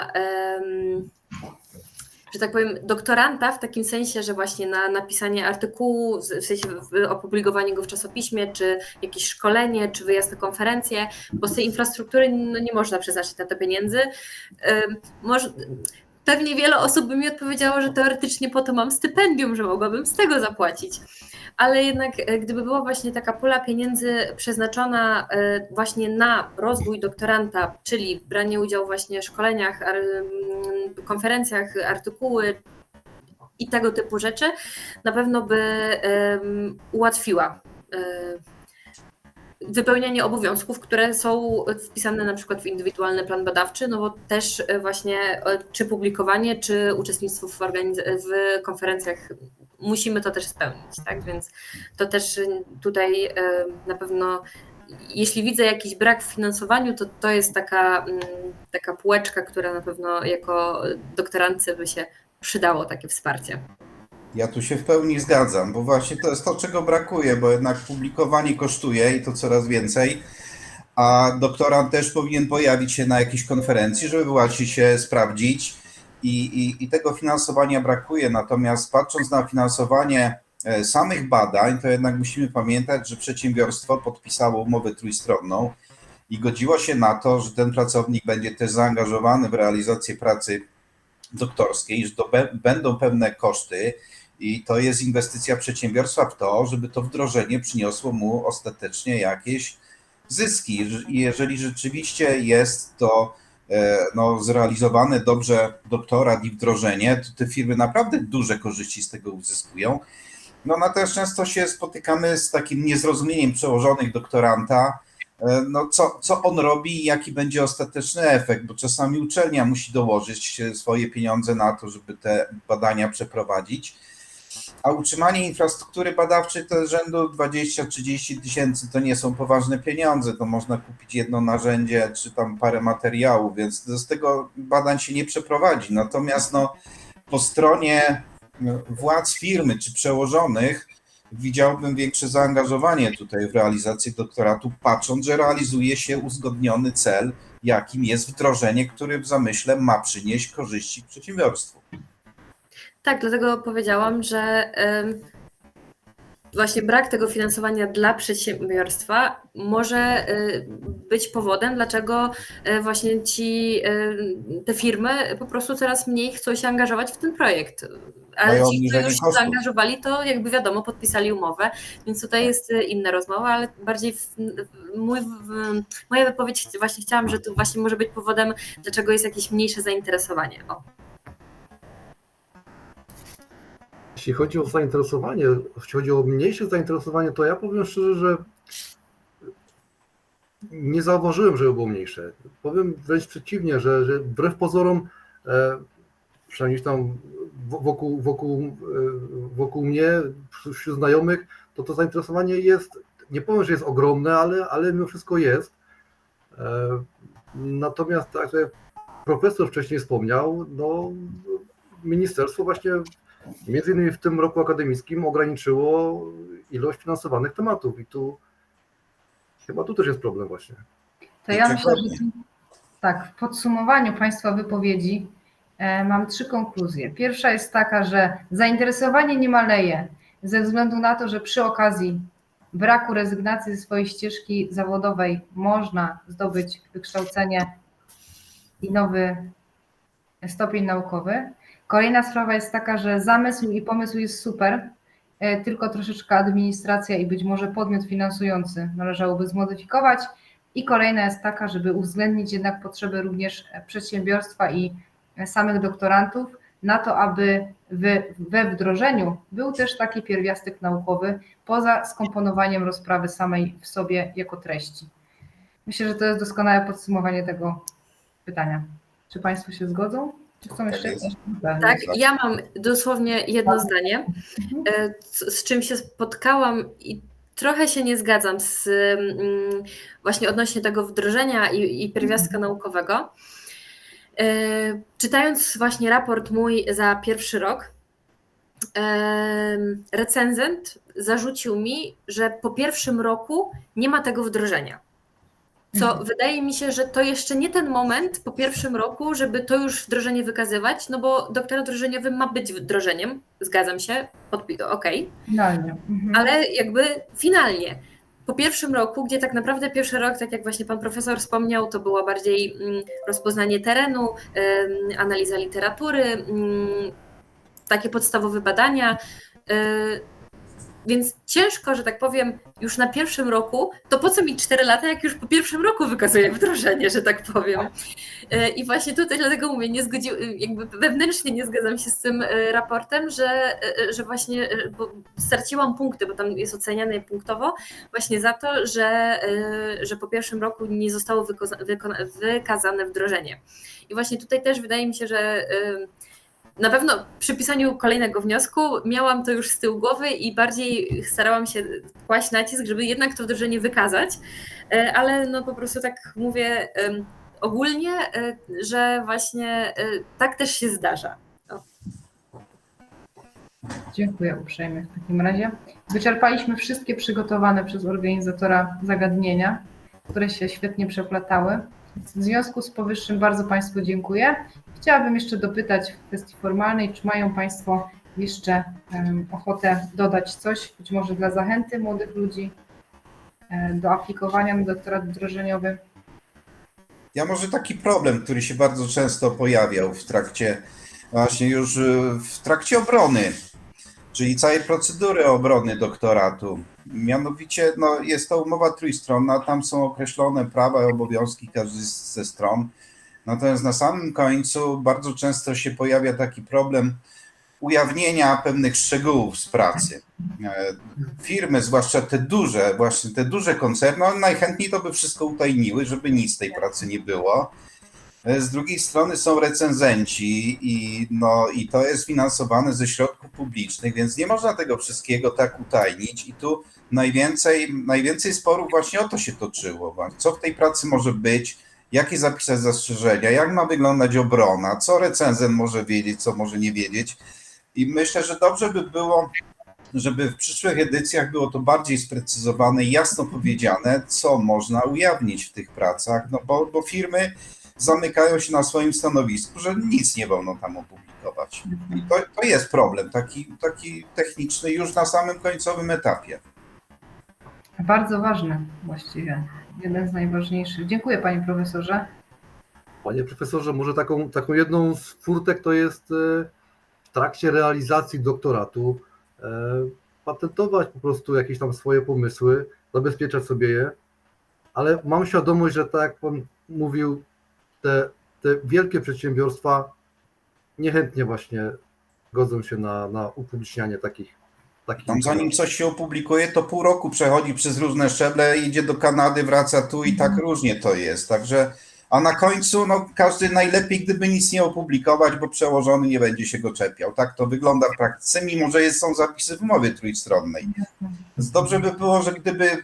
że tak powiem, doktoranta, w takim sensie, że właśnie na napisanie artykułu, w sensie opublikowanie go w czasopiśmie, czy jakieś szkolenie, czy wyjazd na konferencję, bo z tej infrastruktury nie można przeznaczyć na to pieniędzy. Pewnie wiele osób by mi odpowiedziało, że teoretycznie po to mam stypendium, że mogłabym z tego zapłacić. Ale jednak gdyby była właśnie taka pula pieniędzy przeznaczona właśnie na rozwój doktoranta, czyli branie udziału właśnie w szkoleniach, konferencjach, artykuły i tego typu rzeczy, na pewno by ułatwiła wypełnianie obowiązków, które są wpisane na przykład w indywidualny plan badawczy, no bo też właśnie czy publikowanie, czy uczestnictwo w konferencjach musimy to też spełnić, tak? Więc to też tutaj na pewno, jeśli widzę jakiś brak w finansowaniu, to jest taka półeczka, która na pewno jako doktorantce by się przydało takie wsparcie. Ja tu się w pełni zgadzam, bo właśnie to jest to, czego brakuje, bo jednak publikowanie kosztuje i to coraz więcej, a doktorant też powinien pojawić się na jakiejś konferencji, żeby właśnie się sprawdzić i tego finansowania brakuje. Natomiast patrząc na finansowanie samych badań, to jednak musimy pamiętać, że przedsiębiorstwo podpisało umowę trójstronną i godziło się na to, że ten pracownik będzie też zaangażowany w realizację pracy doktorskiej, że to będą pewne koszty i to jest inwestycja przedsiębiorstwa w to, żeby to wdrożenie przyniosło mu ostatecznie jakieś zyski. I jeżeli rzeczywiście jest to zrealizowane dobrze doktorat i wdrożenie, to te firmy naprawdę duże korzyści z tego uzyskują. No natomiast często się spotykamy z takim niezrozumieniem przełożonych doktoranta, no co on robi i jaki będzie ostateczny efekt, bo czasami uczelnia musi dołożyć swoje pieniądze na to, żeby te badania przeprowadzić, a utrzymanie infrastruktury badawczej to jest rzędu 20-30 tysięcy, to nie są poważne pieniądze, to można kupić jedno narzędzie czy tam parę materiałów, więc z tego badań się nie przeprowadzi. Natomiast po stronie władz firmy czy przełożonych widziałbym większe zaangażowanie tutaj w realizację doktoratu, patrząc, że realizuje się uzgodniony cel, jakim jest wdrożenie, który w zamyśle ma przynieść korzyści przedsiębiorstwu. Tak, dlatego powiedziałam, że właśnie brak tego finansowania dla przedsiębiorstwa może być powodem, dlaczego właśnie te firmy po prostu coraz mniej chcą się angażować w ten projekt. Ale ci, którzy już się zaangażowali, to jakby wiadomo, podpisali umowę, więc tutaj jest inna rozmowa, ale bardziej moja wypowiedź właśnie chciałam, że to właśnie może być powodem, dlaczego jest jakieś mniejsze zainteresowanie. Jeśli chodzi o zainteresowanie, jeśli chodzi o mniejsze zainteresowanie, to ja powiem szczerze, że nie zauważyłem, żeby było mniejsze. Powiem wręcz przeciwnie, że wbrew pozorom, przynajmniej tam wokół mnie, wśród znajomych, to zainteresowanie jest, nie powiem, że jest ogromne, ale mimo wszystko jest. Natomiast tak jak profesor wcześniej wspomniał, no, ministerstwo właśnie między innymi w tym roku akademickim ograniczyło ilość finansowanych tematów i chyba tu też jest problem właśnie. To ja myślę, że tak, w podsumowaniu Państwa wypowiedzi mam 3 konkluzje. Pierwsza jest taka, że zainteresowanie nie maleje ze względu na to, że przy okazji braku rezygnacji ze swojej ścieżki zawodowej można zdobyć wykształcenie i nowy stopień naukowy. Kolejna sprawa jest taka, że zamysł i pomysł jest super, tylko troszeczkę administracja i być może podmiot finansujący należałoby zmodyfikować. I kolejna jest taka, żeby uwzględnić jednak potrzeby również przedsiębiorstwa i samych doktorantów na to, aby we wdrożeniu był też taki pierwiastek naukowy poza skomponowaniem rozprawy samej w sobie jako treści. Myślę, że to jest doskonałe podsumowanie tego pytania. Czy Państwo się zgodzą? Czy chcą jeszcze jakieś? Tak, ja mam dosłownie jedno zdanie, z czym się spotkałam i trochę się nie zgadzam z właśnie odnośnie tego wdrożenia i pierwiastka naukowego. Czytając właśnie raport mój za pierwszy rok, recenzent zarzucił mi, że po pierwszym roku nie ma tego wdrożenia. Co wydaje mi się, że to jeszcze nie ten moment po pierwszym roku, żeby to już wdrożenie wykazywać, no bo doktorat wdrożeniowy ma być wdrożeniem, zgadzam się, okej. Finalnie. Ale jakby finalnie, po pierwszym roku, gdzie tak naprawdę pierwszy rok, tak jak właśnie pan profesor wspomniał, to było bardziej rozpoznanie terenu, analiza literatury, takie podstawowe badania, więc ciężko, że tak powiem, już na pierwszym roku, to po co mi 4 lata, jak już po pierwszym roku wykazuję wdrożenie, że tak powiem. I właśnie tutaj dlatego mówię, jakby wewnętrznie nie zgadzam się z tym raportem, że właśnie bo straciłam punkty, bo tam jest oceniane punktowo, właśnie za to, że po pierwszym roku nie zostało wykazane wdrożenie. I właśnie tutaj też wydaje mi się, że na pewno przy pisaniu kolejnego wniosku miałam to już z tyłu głowy i bardziej starałam się kłaść nacisk, żeby jednak to wdrożenie wykazać, ale no po prostu tak mówię ogólnie, że właśnie tak też się zdarza. Dziękuję uprzejmie w takim razie. Wyczerpaliśmy wszystkie przygotowane przez organizatora zagadnienia, które się świetnie przeplatały. W związku z powyższym bardzo Państwu dziękuję. Chciałabym jeszcze dopytać w kwestii formalnej, czy mają Państwo jeszcze ochotę dodać coś, być może dla zachęty młodych ludzi do aplikowania na doktorat wdrożeniowy? Ja może taki problem, który się bardzo często pojawiał w trakcie, właśnie już w trakcie obrony, czyli całej procedury obrony doktoratu. Mianowicie no, jest to umowa trójstronna, tam są określone prawa i obowiązki każdej ze stron. Natomiast na samym końcu bardzo często się pojawia taki problem ujawnienia pewnych szczegółów z pracy. Firmy, zwłaszcza te duże, właśnie te duże koncerny, one najchętniej to by wszystko utajniły, żeby nic z tej pracy nie było. Z drugiej strony są recenzenci i to jest finansowane ze środków publicznych, więc nie można tego wszystkiego tak utajnić i tu najwięcej sporów właśnie o to się toczyło. Co w tej pracy może być, jakie zapisać zastrzeżenia, jak ma wyglądać obrona, co recenzent może wiedzieć, co może nie wiedzieć. I myślę, że dobrze by było, żeby w przyszłych edycjach było to bardziej sprecyzowane i jasno powiedziane, co można ujawnić w tych pracach, no bo firmy zamykają się na swoim stanowisku, że nic nie wolno tam opublikować. I to jest problem, taki techniczny już na samym końcowym etapie. Bardzo ważny właściwie, jeden z najważniejszych. Dziękuję Panie Profesorze. Panie profesorze, może taką jedną z furtek to jest w trakcie realizacji doktoratu patentować po prostu jakieś tam swoje pomysły, zabezpieczać sobie je, ale mam świadomość, że tak jak Pan mówił, te wielkie przedsiębiorstwa niechętnie właśnie godzą się na upublicznianie takich Tam zanim coś się opublikuje, to pół roku przechodzi przez różne szczeble, idzie do Kanady, wraca tu i tak różnie to jest. Także, a na końcu no, każdy najlepiej, gdyby nic nie opublikować, bo przełożony nie będzie się go czepiał. Tak to wygląda w praktyce, mimo że są zapisy w umowie trójstronnej. Więc dobrze by było, że gdyby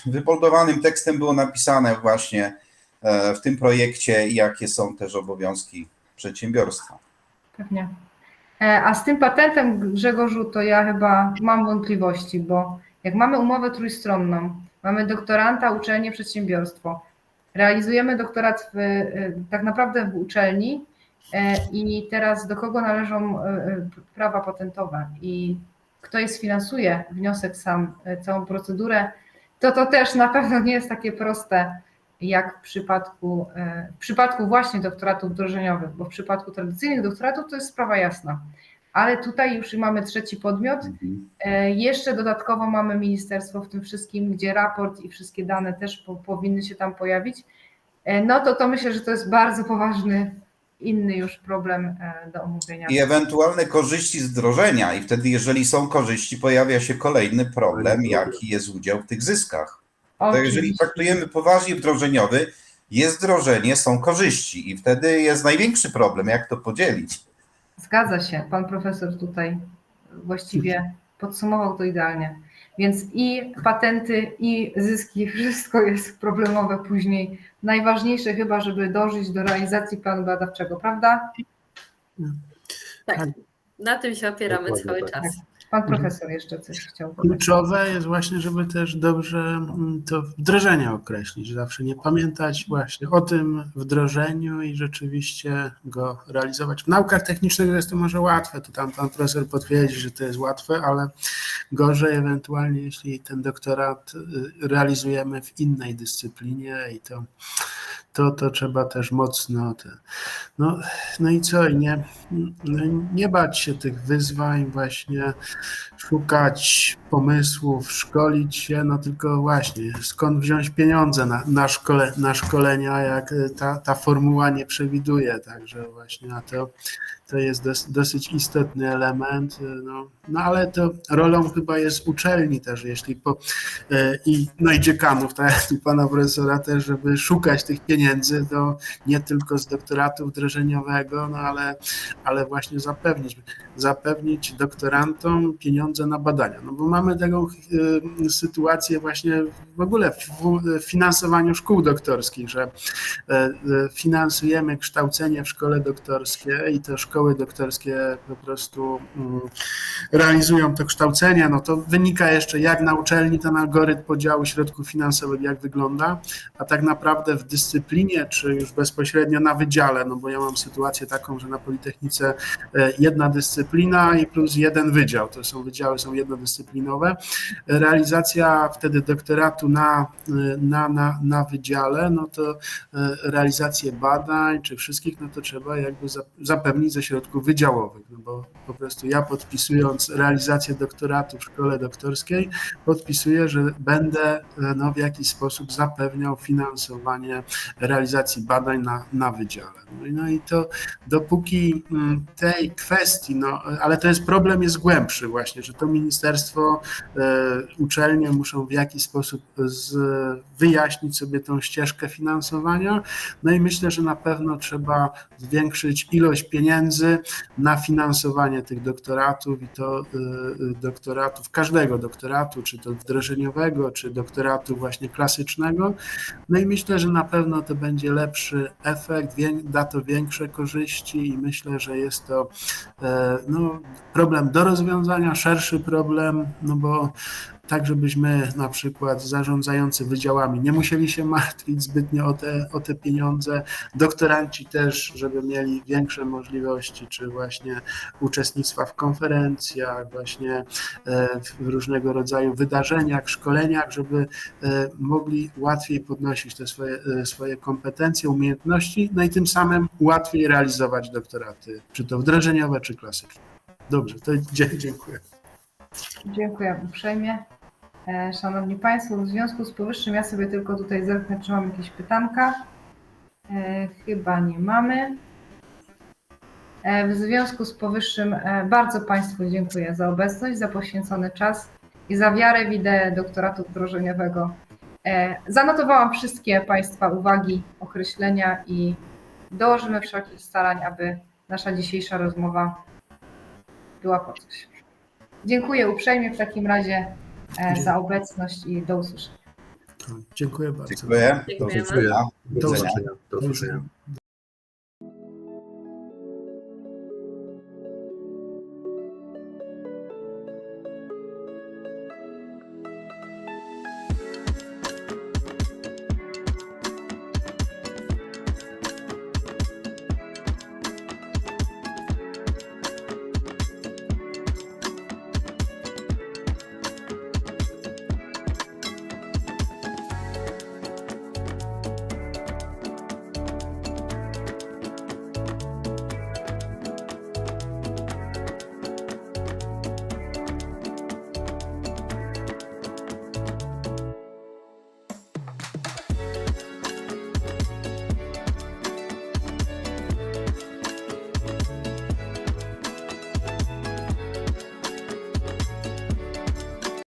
wyfoldowanym tekstem było napisane właśnie w tym projekcie, jakie są też obowiązki przedsiębiorstwa. Pewnie. A z tym patentem, Grzegorzu, to ja chyba mam wątpliwości, bo jak mamy umowę trójstronną, mamy doktoranta, uczelnię, przedsiębiorstwo, realizujemy doktorat tak naprawdę w uczelni i teraz do kogo należą prawa patentowe i kto je sfinansuje, wniosek sam, całą procedurę, to też na pewno nie jest takie proste jak w przypadku właśnie doktoratów wdrożeniowych, bo w przypadku tradycyjnych doktoratów to jest sprawa jasna. Ale tutaj już mamy trzeci podmiot. Jeszcze dodatkowo mamy ministerstwo w tym wszystkim, gdzie raport i wszystkie dane też powinny się tam pojawić. No to myślę, że to jest bardzo poważny, inny już problem do omówienia. I ewentualne korzyści z wdrożenia. I wtedy, jeżeli są korzyści, pojawia się kolejny problem, jaki jest udział w tych zyskach. To jeżeli traktujemy poważnie wdrożeniowy, jest wdrożenie, są korzyści i wtedy jest największy problem, jak to podzielić. Zgadza się, pan profesor tutaj właściwie podsumował to idealnie. Więc i patenty, i zyski, wszystko jest problemowe później. Najważniejsze chyba, żeby dążyć do realizacji planu badawczego, prawda? Tak, na tym się opieramy cały czas. Pan profesor jeszcze coś chciał powiedzieć. Kluczowe jest właśnie, żeby też dobrze to wdrożenie określić, zawsze nie pamiętać właśnie o tym wdrożeniu i rzeczywiście go realizować. W naukach technicznych jest to może łatwe, to tam pan profesor potwierdzi, że to jest łatwe, ale gorzej ewentualnie, jeśli ten doktorat realizujemy w innej dyscyplinie i to trzeba też mocno. No i co, nie bać się tych wyzwań, właśnie szukać pomysłów, szkolić się, no tylko właśnie skąd wziąć pieniądze na szkolenia, jak ta formuła nie przewiduje, także właśnie to jest dosyć istotny element, no ale to rolą chyba jest uczelni też, i dziekanów, tak jak tu pana profesora też, żeby szukać tych pieniędzy, to nie tylko z doktoratu wdrożeniowego, no ale właśnie zapewnić doktorantom pieniądze na badania, no bo mamy taką sytuację właśnie w ogóle w finansowaniu szkół doktorskich, że finansujemy kształcenie w szkole doktorskiej i to szkoły doktorskie po prostu realizują to kształcenie, no to wynika jeszcze jak na uczelni ten algorytm podziału środków finansowych jak wygląda, a tak naprawdę w dyscyplinie, czy już bezpośrednio na wydziale, no bo ja mam sytuację taką, że na Politechnice jedna dyscyplina i plus jeden wydział, wydziały są jednodyscyplinowe, realizacja wtedy doktoratu na wydziale, no to realizację badań, czy wszystkich, no to trzeba jakby zapewnić ze środków wydziałowych, no bo po prostu ja podpisując realizację doktoratu w szkole doktorskiej, podpisuję, że będę w jakiś sposób zapewniał finansowanie realizacji badań na wydziale. No i to dopóki tej kwestii, ale to problem jest głębszy właśnie, że to ministerstwo, uczelnie muszą w jakiś sposób wyjaśnić sobie tą ścieżkę finansowania, no i myślę, że na pewno trzeba zwiększyć ilość pieniędzy na finansowanie tych doktoratów i to doktoratów, każdego doktoratu, czy to wdrożeniowego, czy doktoratu właśnie klasycznego, no i myślę, że na pewno to będzie lepszy efekt, da to większe korzyści i myślę, że jest to problem do rozwiązania, szerszy problem, no bo tak, żebyśmy na przykład zarządzający wydziałami nie musieli się martwić zbytnio o te pieniądze, doktoranci też, żeby mieli większe możliwości, czy właśnie uczestnictwa w konferencjach, właśnie w różnego rodzaju wydarzeniach, szkoleniach, żeby mogli łatwiej podnosić te swoje kompetencje, umiejętności, no i tym samym łatwiej realizować doktoraty, czy to wdrożeniowe, czy klasyczne. Dobrze, to dziękuję. Dziękuję uprzejmie. Szanowni Państwo, w związku z powyższym ja sobie tylko tutaj zerknę, czy mam jakieś pytanka. Chyba nie mamy. W związku z powyższym bardzo Państwu dziękuję za obecność, za poświęcony czas i za wiarę w ideę doktoratu wdrożeniowego. Zanotowałam wszystkie Państwa uwagi, określenia i dołożymy wszelkich starań, aby nasza dzisiejsza rozmowa była po coś. Dziękuję uprzejmie w takim razie za obecność i do usłyszenia. Dziękuję bardzo. Dziękuję. Do Dziękujemy. widzenia. Do usłyszenia. Do usłyszenia.